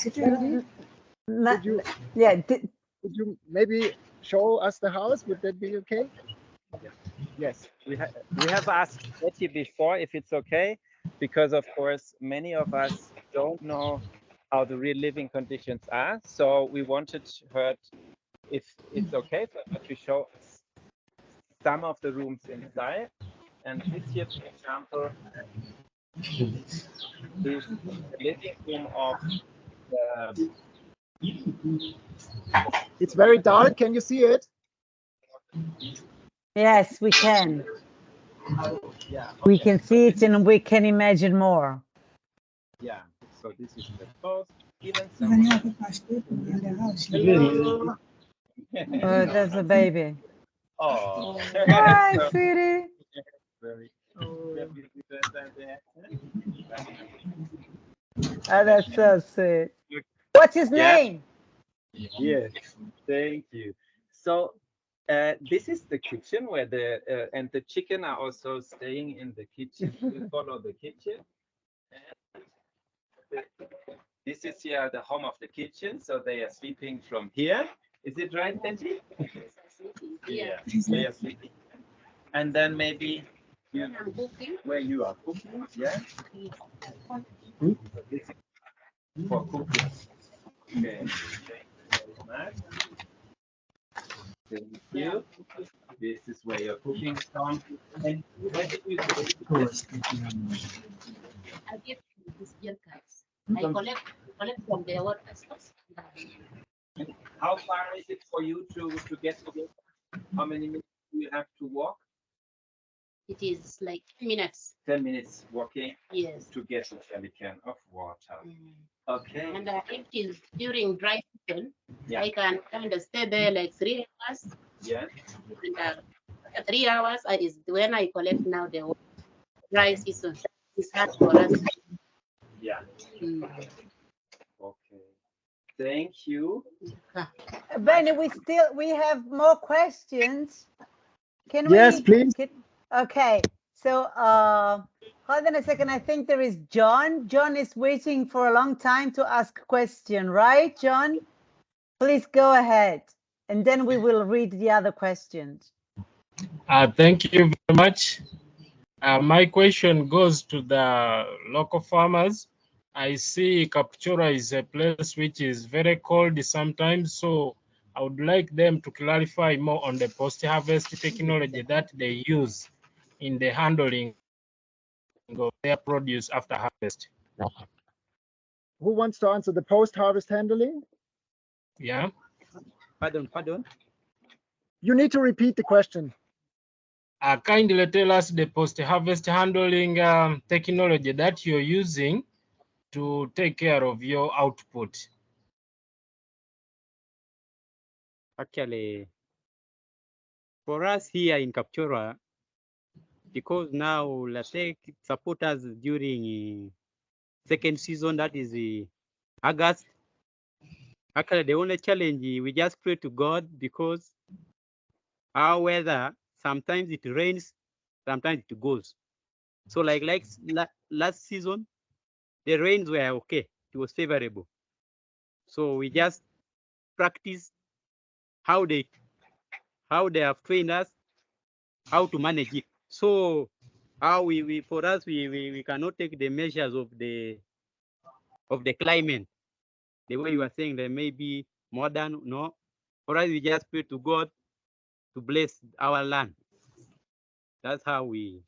Could you maybe show us the house? Would that be okay? Yes, we have asked Betty before if it's okay, because of course many of us don't know how the real living conditions are. So we wanted her, if it's okay for her to show us some of the rooms inside. And this here, for example, is the living room of the... It's very dark. Can you see it? Yes, we can. Yeah. We can see it and we can imagine more. Yeah. So this is the post. Even some. Oh, that's a baby. Oh. Hi, sweetie. Very. Oh, that's so sweet. What's his name? Yes, thank you. So this is the kitchen where the and the chicken are also staying in the kitchen. We follow the kitchen. This is here the home of the kitchen, so they are sleeping from here. Is it right, Benji? Yeah, they are sleeping. And then maybe where you are cooking, yeah? So this is for cooking. Okay. Thank you. This is where your cooking is from. And where did you go? I get these beer cards. I collect from the water source. How far is it for you to get to this? How many minutes do you have to walk? It is like 10 minutes. 10 minutes walking. Yes. To get a jelly can of water. Okay. And if it is during dry season, Yeah. I can kind of stay there like 3 hours. Yeah. And 3 hours is when I collect now the dry season. It's hard for us. Yeah. Okay. Thank you. Benny, we have more questions. Can Yes, please. Okay. So hold on a second. I think there is John. John is waiting for a long time to ask a question, right, John? Please go ahead. And then we will read the other questions. Thank you very much. My question goes to the local farmers. I see Kapchorwa is a place which is very cold sometimes, so I would like them to clarify more on the post-harvest technology that they use in the handling of their produce after harvest. Who wants to answer the post-harvest handling? Yeah. Pardon. You need to repeat the question. Kindly tell us the post-harvest handling technology that you're using to take care of your output. Actually, for us here in Kapchorwa, because now LaTeX support us during second season, that is August. Actually, the only challenge we just pray to God, because our weather, sometimes it rains, sometimes it goes. So like last season, the rains were okay. It was favorable. So we just practice how they have trained us how to manage it. So how we cannot take the measures of the climate. the way you are saying, there may be modern. No, for us, we just pray to God to bless our land. That's how we.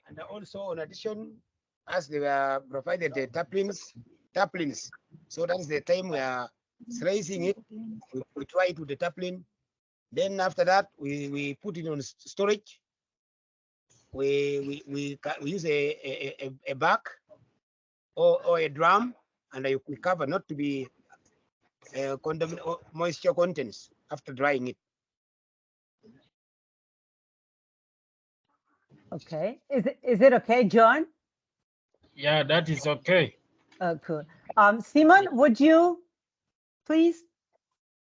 And also, in addition, as they were provided the taplings. So that's the time we are slicing it. We try it with the tapling. Then after that, we put it on storage. We use a bag or a drum, and we cover not to be moisture contents after drying it. Okay. Is it okay, John? Yeah, that is okay. Cool. Simon, would you please?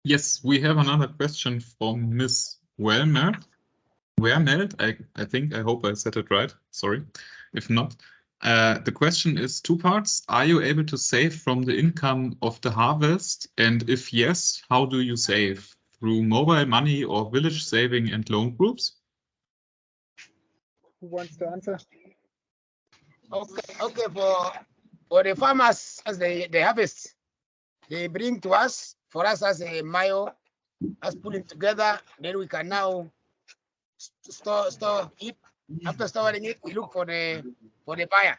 Yes, we have another question from Miss Wellmelt. I hope I said it right. Sorry if not. The question is two parts. Are you able to save from the income of the harvest? And if yes, how do you save? Through mobile money or village saving and loan groups? Who wants to answer? Okay. For the farmers, as they harvest, they bring to us, for us as a mayo, us pulling together, then we can now store it. After storing it, we look for the buyer.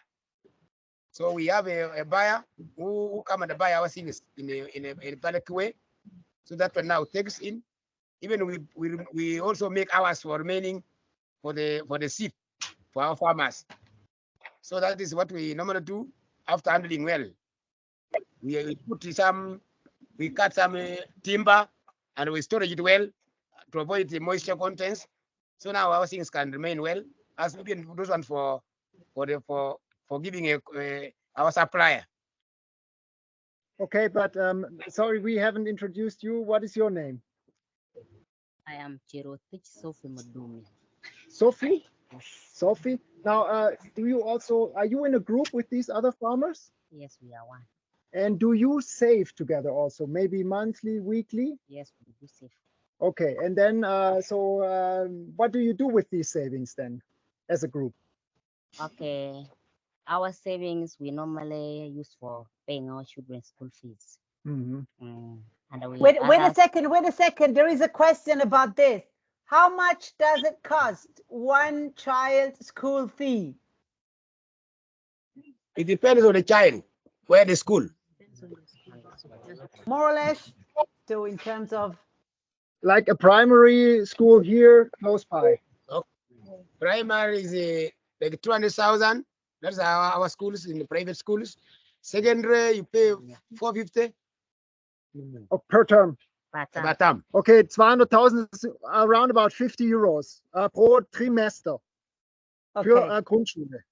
So we have a buyer who come and buy our things in a public way. So that one now takes in. Even we also make ours for remaining for the seed for our farmers. So that is what we normally do after handling well. We cut some timber and we store it well to avoid the moisture contents. So now our things can remain well. As we can those one for giving our supplier. Okay, but sorry, we haven't introduced you. What is your name? I am Cherotich Sophie Madumi. Sophie? Sophie. Now, are you in a group with these other farmers? Yes, we are one. And do you save together also, maybe monthly, weekly? Yes, we do save. Okay, and then, what do you do with these savings then, as a group? Okay, our savings we normally use for paying our children's school fees. Mm-hmm. And Wait a second. There is a question about this. How much does it cost one child's school fee? It depends on the child, where the school. More or less. So in terms of Like a primary school here close by. Okay. Primary is like 200,000. That's our schools in the private schools. Secondary, you pay 450 Per term. per term. Okay, 200,000 is around about 50 euros pro Trimester für Grundschule.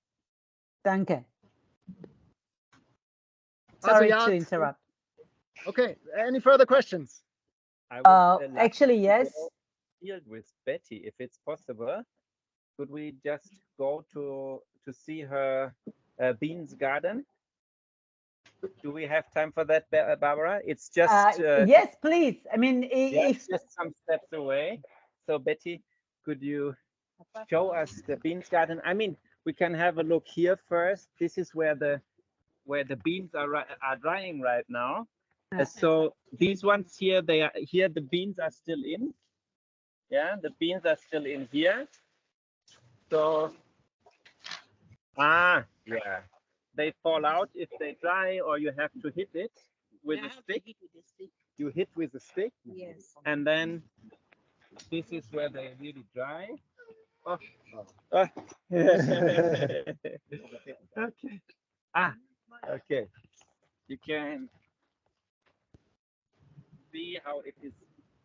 Danke. Sorry to interrupt. Okay, any further questions? I would actually, yes. Field with Betty, if it's possible. Could we just go to see her beans garden? Do we have time for that, Barbara? It's just yes, please. I mean, it's just some steps away. So Betty, could you show us the beans garden? I mean, we can have a look here first. This is where the beans are drying right now. So these ones here, the beans are still in. Yeah, the beans are still in here. So yeah, they fall out if they dry, or you have to hit it with a stick. You hit with a stick. Yes. And then this is where they really dry. Oh. Okay. Okay. You can see how it is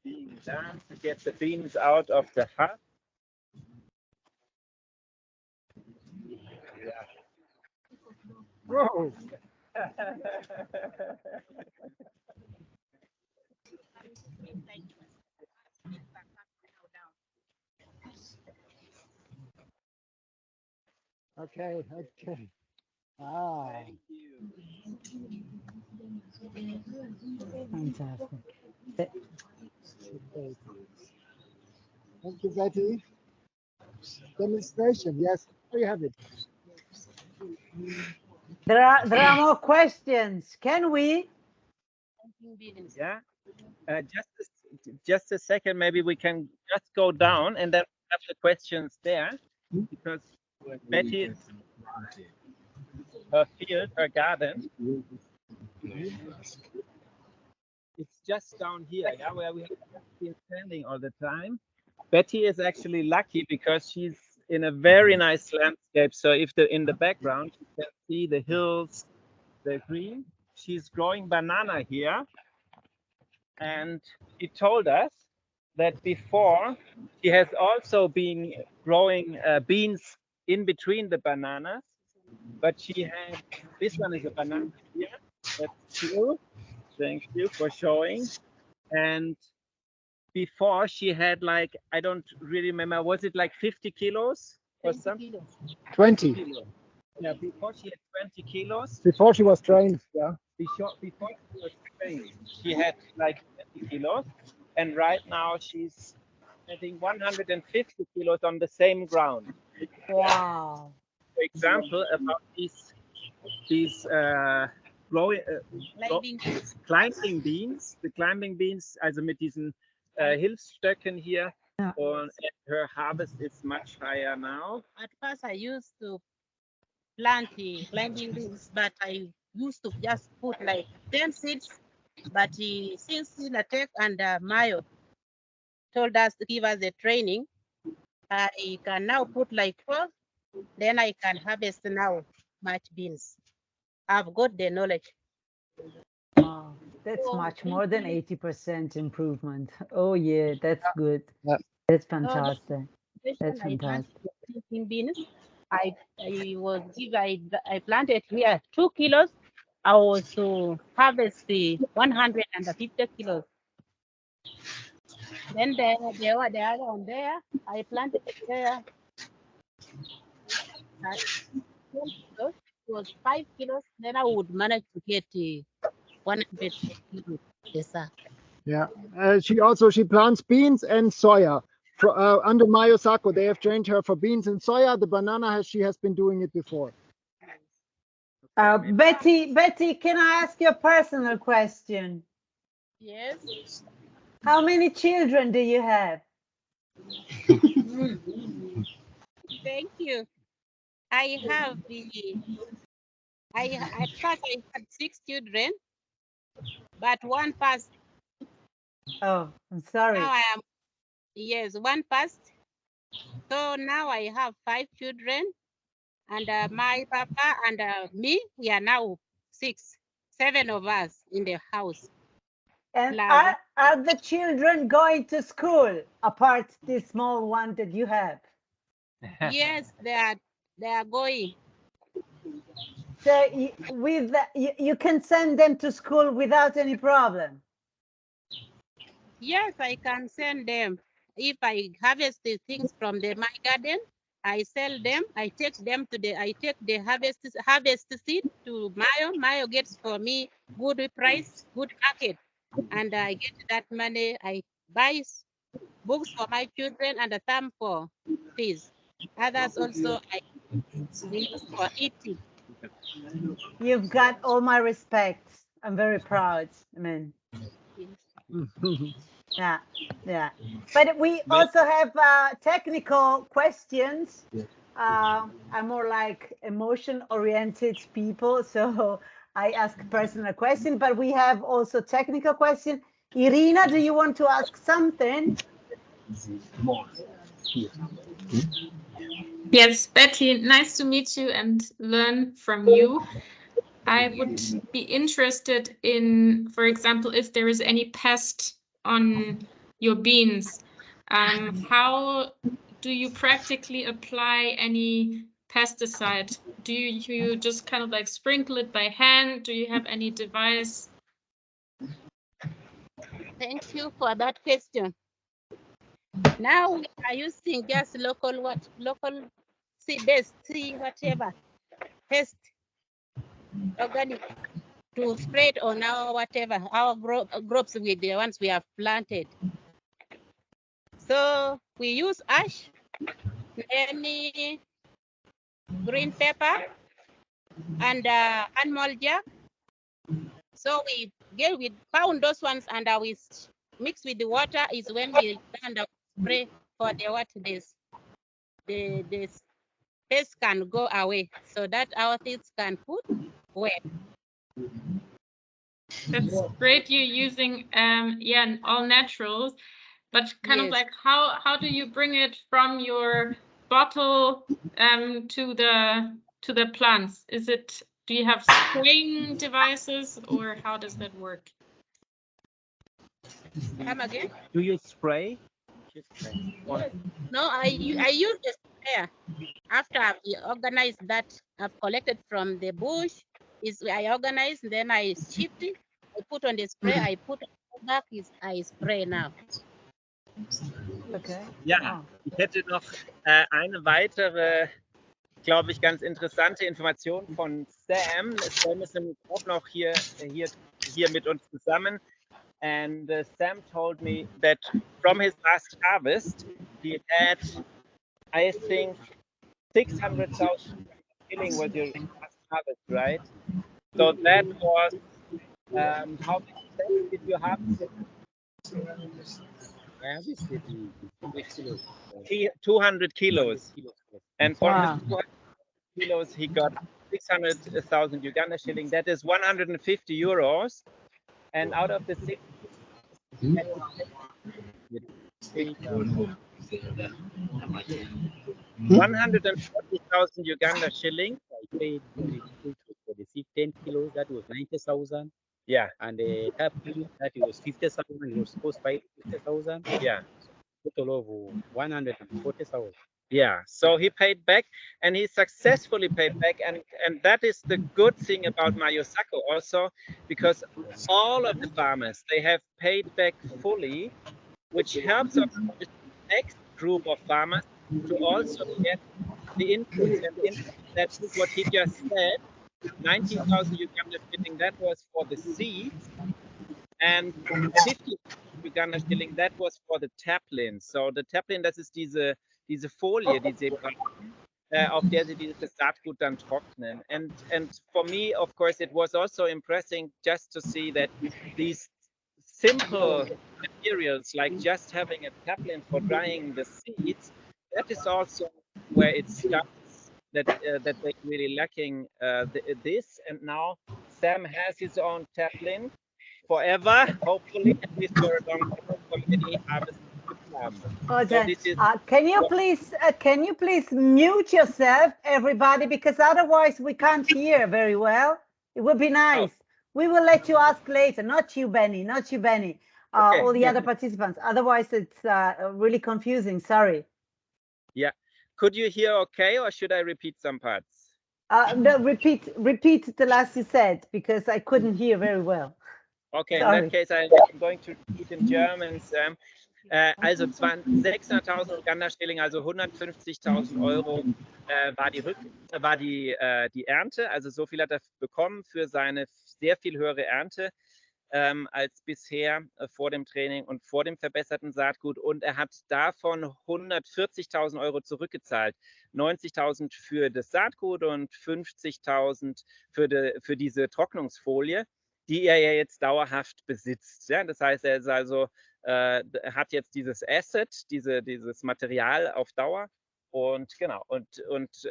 being done to get the beans out of the husk. Yeah. Whoa. Okay. Thank you. Fantastic. Thank you, Betty. Demonstration, yes, there you have it. There are more questions. Can we Yeah. Just a second. Maybe we can just go down and then have the questions there, because Betty is her field, her garden. It's just down here, yeah, where we have been standing all the time. Betty is actually lucky because she's in a very nice landscape. So if in the background you can see the hills, the green. She's growing banana here, and she told us that before she has also been growing beans in between the bananas, but she had, this one is a banana here. That's you. Thank you for showing. And before she had, like, I don't really remember, was it like 50 kilos or something? 20. Yeah, before she had 20 kilos. Before she was trained, yeah. Before she was trained, she had like 20 kilos. And right now she's, I think, 150 kilos on the same ground. Wow. For example, about these climbing beans, the climbing beans, also mit diesen Hilfsstöcken hier. Yeah. And her harvest is much higher now. At first, I used to plant the climbing beans, but I used to just put like 10 seeds. But since Latek and Mayo told us to give us the training, I can now put like 4. Then I can harvest now much beans. I've got the knowledge. Wow. That's much more than 80% improvement. Oh yeah, that's good. Yeah. That's fantastic. That's I planted fantastic. 15 beans. I planted here 2 kilos. I was to harvest the 150 kilos. Then the other one there, I planted it there. It was 5 kilos. Then I would manage to get 100 kilos. Yes, sir. Yeah. She plants beans and soya. Under Mayosako, they have trained her for beans and soya. The banana she has been doing it before. Betty, can I ask you a personal question? Yes. How many children do you have? Thank you. I have at first I had 6 children, but one passed. Oh, I'm sorry. Now I am, yes, one passed. So now I have 5 children, and my papa and me, we are now 7 of us in the house. And are the children going to school apart this small one that you have? Yes, they are going. So you can send them to school without any problem? Yes, I can send them. If I harvest the things from my garden, I sell them. I take the harvest seed to Mayo. Mayo gets for me good price, good market, and I get that money. I buy books for my children and some for fees. Others also I use for eating. You've got all my respect. I'm very proud. I mean, yeah. But we also have technical questions. I'm more like emotion-oriented people, so I ask personal question. But we have also technical question. Irina, do you want to ask something? Yes, Betty, nice to meet you and learn from you. I would be interested in, for example, if there is any pest on your beans. How do you practically apply any pesticide? Do you just kind of like sprinkle it by hand? Do you have any device? Thank you for that question. Now we are using just local seed-based, whatever, pest, organic, to spread on our crops with the ones we have planted. So we use ash, any green pepper, and animal jack. So we we found those ones and we mix with the water is when we and spray for the what this the pest can go away so that our things can put well. That's great. You're using yeah, all naturals, but kind of like how do you bring it from your bottle to the plants? Is it, do you have spraying devices or how does that work? Come again? Do you spray? No, I use the sprayer. After I've organized that, I've collected from the bush. I organize, then I shift it. I put on the spray. I put on back. I spray now. Okay. Ja, ich hätte noch eine weitere, glaube ich, ganz interessante Information von Sam. Sam ist nämlich auch noch hier mit uns zusammen. And Sam told me that from his last harvest, he had, I think, 600,000 shilling was your last harvest, right? So that was, how many steps did you have? 200 kilos. And from his 200 kilos, he got 600,000 Uganda shilling. That is 150 euros. And out of the 140,000 Uganda shilling. I paid for the 10 kilos, that was 90,000. Yeah. And the tap that was 50,000, it was supposed to pay 50,000. Yeah. Total of 140,000. Yeah, so he paid back and he successfully paid back. And that is the good thing about Mayosako also, because all of the farmers, they have paid back fully, which helps us with the next group of farmers to also get the inputs. And the inputs, that is what he just said, 19,000 Uganda shilling, that was for the seeds. And 50,000 Uganda shilling, that was for the taplin. So the taplin, das ist diese Folie, die sie brauchen, auf der sie dieses Saatgut dann trocknen. And for me, of course, it was also impressive just to see that these simple materials, like just having a taplin for drying the seeds, that is also where it starts, that they're really lacking this. And now Sam has his own taplin forever, hopefully, at least for a long time, for many harvests to come. Oh, So this is, can you please mute yourself, everybody, because otherwise we can't hear very well. It would be nice. Oh. We will let you ask later. Not you, Benny. Not you, Benny. Okay. All the other participants. Otherwise, it's really confusing. Sorry. Yeah. Could you hear okay, or should I repeat some parts? No, repeat the last you said, because I couldn't hear very well. Okay, Sorry. in that case, I'm going to repeat in German, Sam. Also 600.000 Uganda-Schilling, also 150.000 Euro war die Ernte. Also so viel hat er bekommen für seine sehr viel höhere Ernte als bisher vor dem Training und vor dem verbesserten Saatgut. Und er hat davon 140.000 Euro zurückgezahlt. 90.000 für das Saatgut und 50.000 für diese Trocknungsfolie, die er ja jetzt dauerhaft besitzt. Ja? Das heißt, er ist also, hat jetzt dieses Asset, dieses Material auf Dauer und genau, und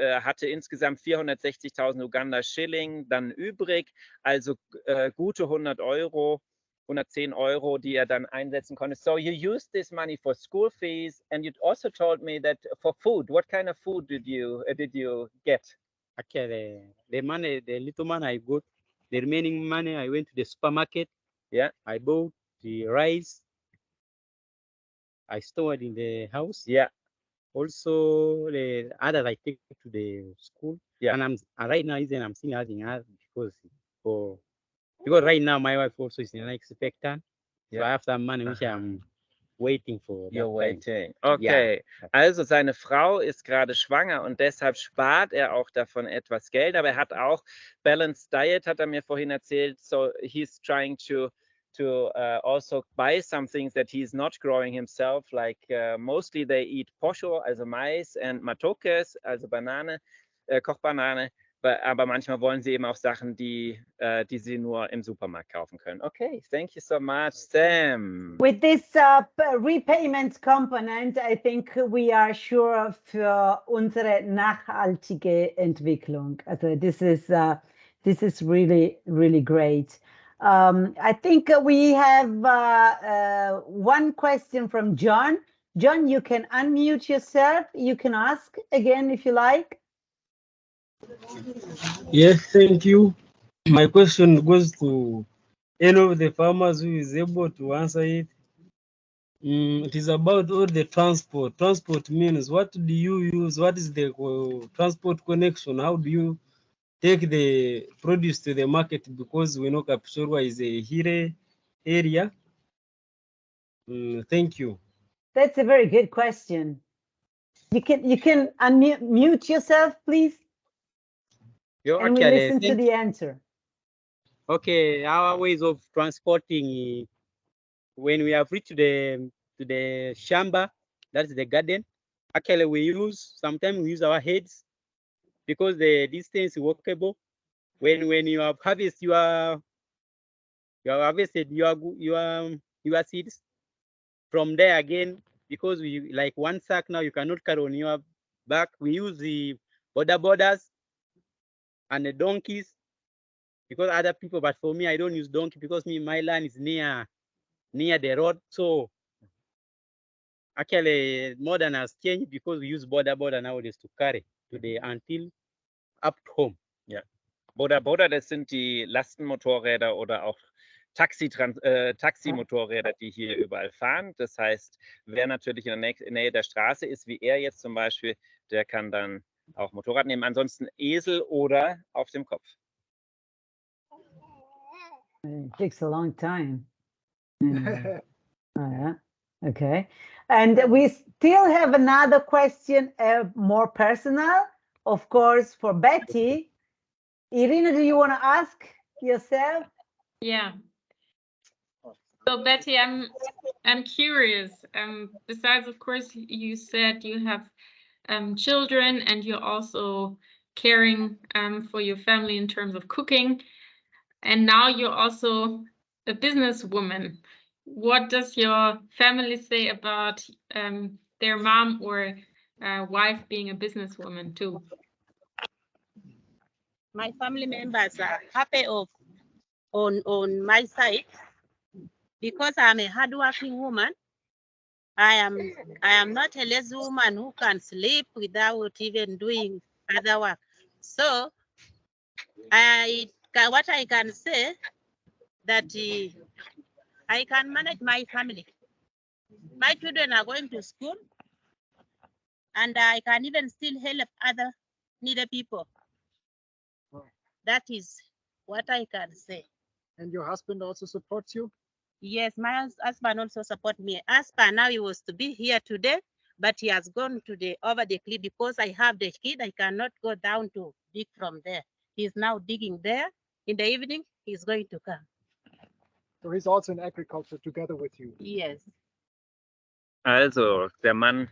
hatte insgesamt 460.000 Uganda Schilling dann übrig, also gute 100 Euro, 110 Euro, die er dann einsetzen konnte. So you used this money for school fees, and you also told me that for food. What kind of food did you get? Okay, the money, the little money I got, the remaining money I went to the supermarket. Yeah. I bought the rice. I stored in the house. Yeah. Also, the others I take to the school. Yeah. And right now I'm still having because right now my wife also is expectant. Yeah. So I have some money which I'm waiting for. You're waiting. Okay. Yeah. Also seine Frau ist gerade schwanger und deshalb spart er auch davon etwas Geld. Aber er hat auch Balanced Diet, hat er mir vorhin erzählt. So he's trying to also buy some things that he's not growing himself. Like mostly they eat posho, also Mais, and matokes, also Banane, Kochbanane. aber manchmal wollen sie eben auch Sachen, die sie nur im Supermarkt kaufen können. Okay, thank you so much, Sam. With this repayment component, I think we are sure für unsere nachhaltige Entwicklung. Also this is really, really great. I think we have one question from John. John, you can unmute yourself. You can ask again if you like. Yes, thank you. My question goes to any of the farmers who is able to answer it. It is about all the transport. Transport means what do you use? What is the transport connection? How do you take the produce to the market? Because we know Kapchorwa is a hilly area. Thank you. That's a very good question. You can unmute yourself, please, and we listen to the answer. Okay, our ways of transporting when we have reached to the shamba, that's the garden. Actually, sometimes we use our heads because the distance is walkable. When you have harvested your seeds, from there again, because we like one sack now you cannot carry on your back. We use the borders and the donkeys because other people, but for me I don't use donkey because my land is near the road. So actually modern has changed because we use border nowadays to carry until up to home. Ja. Border, das sind die Lastenmotorräder oder auch Taximotorräder, die hier überall fahren. Das heißt, wer natürlich in der Nähe der Straße ist, wie er jetzt zum Beispiel, der kann dann auch Motorrad nehmen. Ansonsten Esel oder auf dem Kopf. It takes a long time. Anyway. Yeah. Okay. And we still have another question, more personal, of course, for Betty. Irina, do you want to ask yourself? Yeah. So Betty, I'm curious. Besides, of course, you said you have children and you're also caring for your family in terms of cooking, and now you're also a businesswoman. What does your family say about their mom or wife being a businesswoman too? My family members are happy on my side because I'm a hardworking woman. I am not a lazy woman who can sleep without even doing other work. So what I can say that I can manage my family. My children are going to school, and I can even still help other needy people. That is what I can say. And your husband also supports you? Yes, my husband also supports me. As per now, he was to be here today, but he has gone to over the cliff because I have the kid. I cannot go down to dig from there. He's now digging there. In the evening, he's going to come. So he's also in agriculture together with you? Yes. Also, der Mann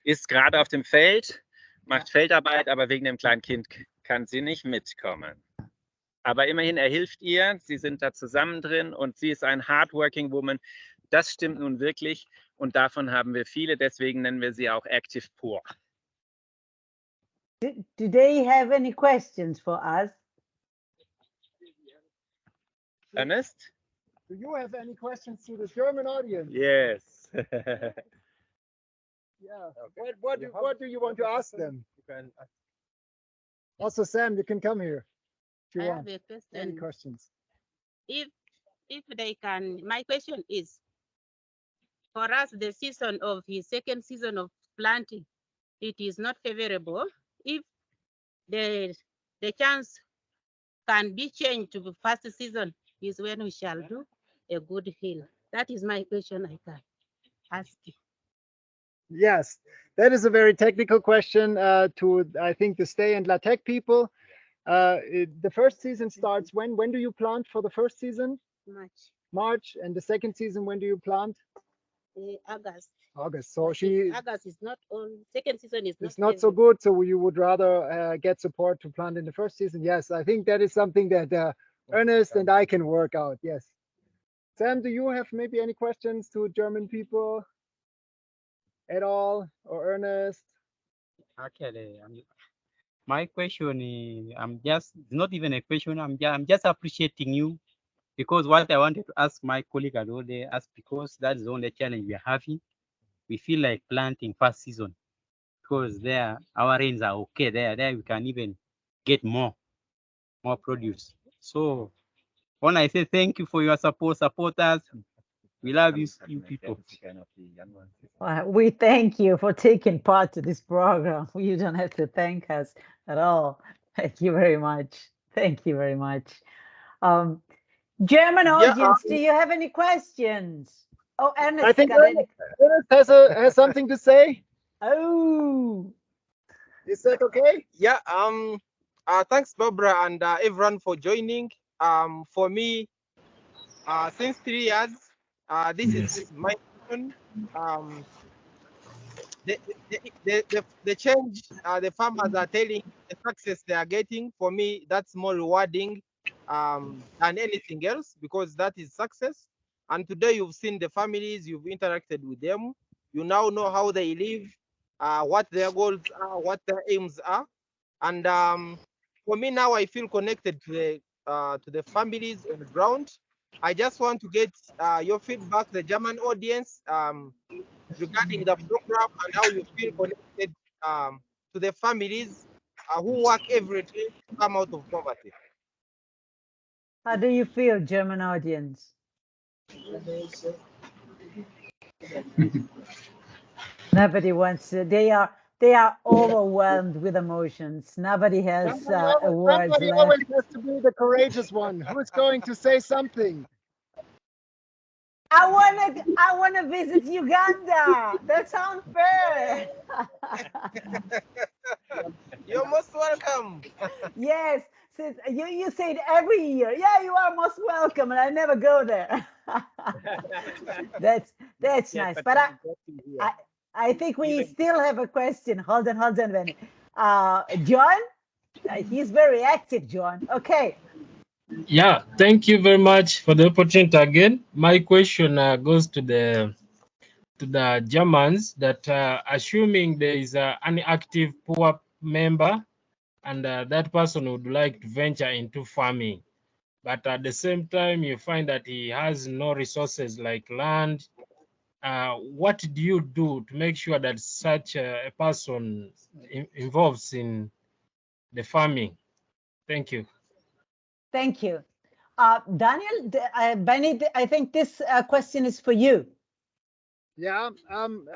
ist gerade auf dem Feld, macht Feldarbeit, aber wegen dem kleinen Kind kann sie nicht mitkommen. Aber immerhin, er hilft ihr, sie sind da zusammen drin und sie ist ein hardworking woman. Das stimmt nun wirklich und davon haben wir viele, deswegen nennen wir sie auch Active Poor. Do they have any questions for us? Ernest? Do you have any questions to the German audience? Yes. Yeah. What do you want to ask them? Also, Sam, you can come here. If you want. Have a question. Any questions? If they can, my question is, for us, the season of his second season of planting, it is not favorable. If the chance can be changed to the first season, is when we shall do a good hill. That is my question I can ask you. Yes, that is a very technical question to, I think, the Stay and LaTeX people. The first season starts when? When do you plant for the first season? March. March. And the second season, when do you plant? August. August. So But she August is not on. Second season is it's not so every- good. So you would rather get support to plant in the first season. Yes, I think that is something that Ernest and I can work out. Yes. Sam, do you have maybe any questions to German people at all, or Ernest? Actually, my question is, it's not even a question. I'm just appreciating you because what I wanted to ask my colleague as well, they asked because that's the only challenge we're having. We feel like planting first season because there our rains are okay. There we can even get more produce. So when I say thank you for your support, supporters, we love you people. We thank you for taking part to this program. You don't have to thank us at all. Thank you very much. Thank you very much. German Yeah, audience, do you have any questions? Oh, Ernest I think got any. Ernest has something to say. Oh, Is that okay? Yeah. Thanks, Barbara, and everyone for joining. For me, since 3 years, this is my mission. The change the farmers are telling, the success they are getting, for me, that's more rewarding than anything else, because that is success. And today you've seen the families, you've interacted with them, you now know how they live, what their goals are, what their aims are. And for me now, I feel connected to the families on the ground. I just want to get your feedback, the German audience, regarding the program and how you feel connected to the families who work every day to come out of poverty. how do you feel, German audience? Nobody wants to. They are overwhelmed with emotions. Nobody has words Somebody left. always has to be the courageous one. Who's going to say something? I wanna visit Uganda. That's unfair. You're most welcome. Yes, since you say it every year. Yeah, you are most welcome, and I never go there. That's Yes, nice. but But I'm getting here. I think we Even- still have a question. Hold on, Benny. John, he's very active, John. Okay. Yeah, thank you very much for the opportunity again. My question goes to the Germans that assuming there is an active poor member and that person would like to venture into farming, but at the same time you find that he has no resources like land. What do you do to make sure that such a person involves in the farming? Thank you. Thank you. Daniel, Benny, I think this question is for you. Yeah,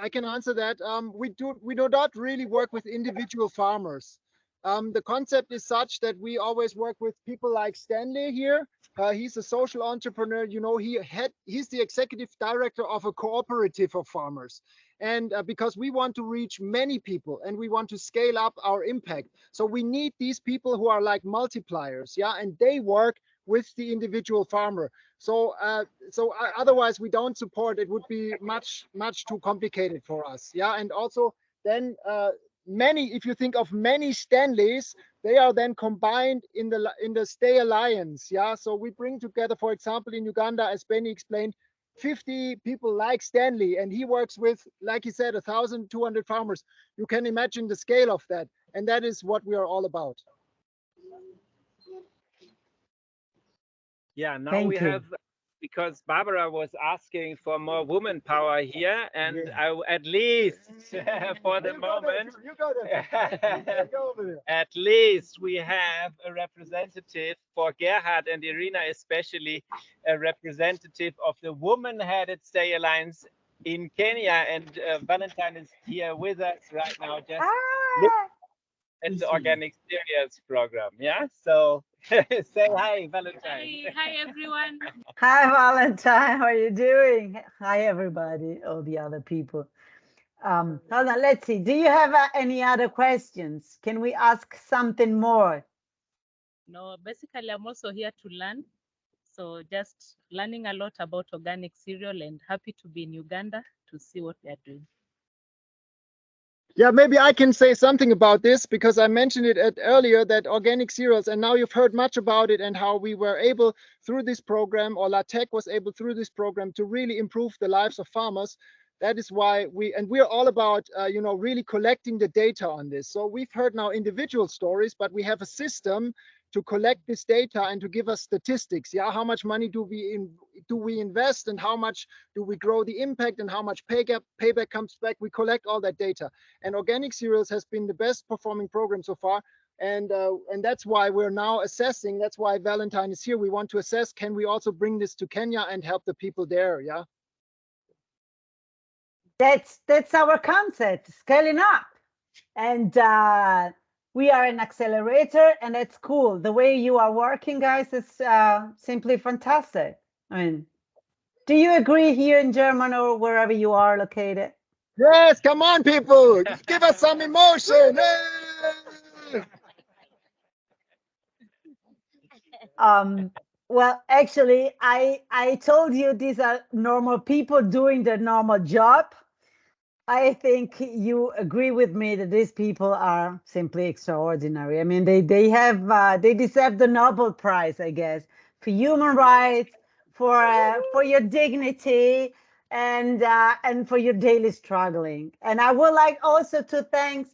I can answer that. We do not really work with individual farmers. The concept is such that we always work with people like Stanley here. He's a social entrepreneur. You know, he's the executive director of a cooperative of farmers. And because we want to reach many people and we want to scale up our impact, so we need these people who are like multipliers, yeah, and they work with the individual farmer. So otherwise we don't support. It would be much too complicated for us. Yeah, and also then many, if you think of many Stanleys, they are then combined in the Stay Alliance. Yeah, so we bring together, for example, in Uganda, as Benny explained, 50 people like Stanley, and he works with, like he said, 1,200 farmers. You can imagine the scale of that, and that is what we are all about. Yeah, now Thank we you. have, because Barbara was asking for more woman power here, and at least for the moment, at least we have a representative for Gerhard and Irina, especially a representative of the woman-headed Stay Alliance in Kenya, and Valentine is here with us right now. Just look at the organic cereals program. Yeah, so say hi, Valentine. Hi everyone. Hi, Valentine. How are you doing? Hi, everybody. All the other people. Hold on. Let's see. Do you have any other questions? Can we ask something more? No, basically, I'm also here to learn. So just learning a lot about organic cereal and happy to be in Uganda to see what we are doing. Yeah, maybe I can say something about this because I mentioned it earlier that organic cereals, and now you've heard much about it and how we were able through this program, or LaTeX was able through this program to really improve the lives of farmers. That is why we're all about, really collecting the data on this. So we've heard now individual stories, but we have a system to collect this data and to give us statistics. Yeah, how much money do we invest, and how much do we grow the impact, and how much payback comes back? We collect all that data, and organic cereals has been the best performing program so far. And that's why we're now assessing. That's why Valentine is here. We want to assess: can we also bring this to Kenya and help the people there? Yeah. That's our concept, scaling up. And we are an accelerator, and it's cool. The way you are working, guys, is simply fantastic. I mean, do you agree here in Germany or wherever you are located? Yes, come on, people. Give us some emotion. Well, actually, I told you these are normal people doing their normal job. I think you agree with me that these people are simply extraordinary. I mean, they deserve the Nobel Prize, I guess, for human rights, for your dignity, and for your daily struggling. And I would like also to thank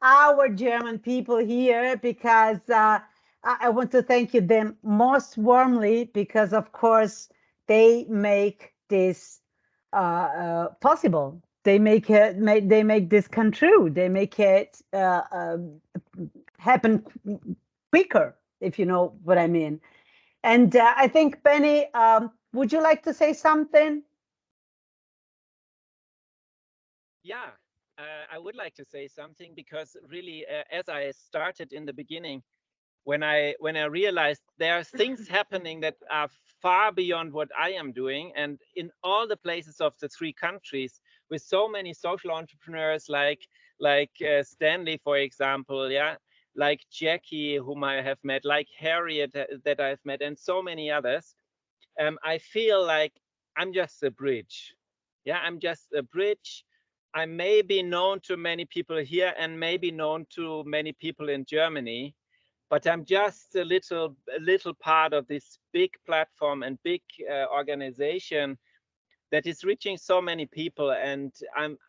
our German people here, because I want to thank you them most warmly, because of course they make this possible. They make this come true. They make it happen quicker, if you know what I mean. And I think, Benny, would you like to say something? Yeah, I would like to say something, because really, as I started in the beginning, when I realized there are things happening that are far beyond what I am doing, and in all the places of the 3 countries, with so many social entrepreneurs like Stanley, for example, yeah, like Jackie, whom I have met, like Harriet that I've met, and so many others, I feel like I'm just a bridge. Yeah, I'm just a bridge. I may be known to many people here and maybe known to many people in Germany, but I'm just a little part of this big platform and big organization that is reaching so many people. And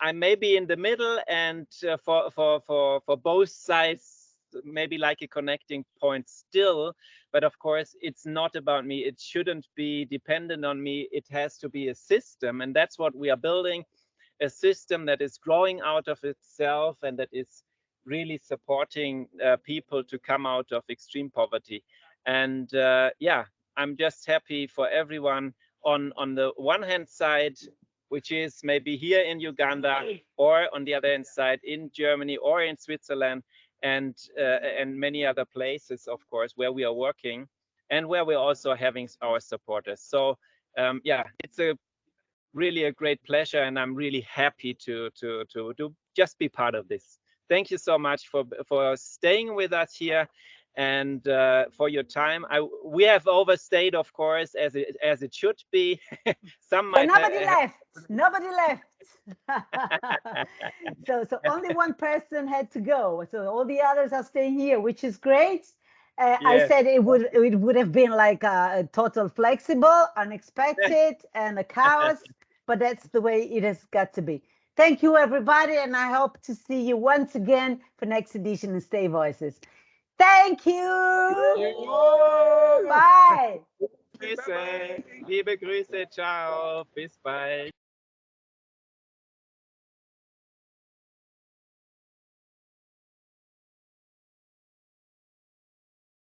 I may be in the middle, and for both sides, maybe like a connecting point still. But of course, it's not about me. It shouldn't be dependent on me. It has to be a system, and that's what we are building. A system that is growing out of itself and that is really supporting people to come out of extreme poverty. And yeah, I'm just happy for everyone on the one hand side, which is maybe here in Uganda, or on the other hand side in Germany or in Switzerland, and many other places, of course, where we are working and where we're also having our supporters. So yeah, it's really a great pleasure, and I'm really happy to just be part of this. Thank you so much for staying with us here, and for your time. We have overstayed, of course, as it should be. Some might nobody left. Nobody left. So only one person had to go. So all the others are staying here, which is great. I said it would have been like a total flexible, unexpected, and a chaos, but that's the way it has got to be. Thank you, everybody, and I hope to see you once again for next edition of Stay Voices. Thank you. Bye. Grüße, liebe Grüße, ciao, bis bald.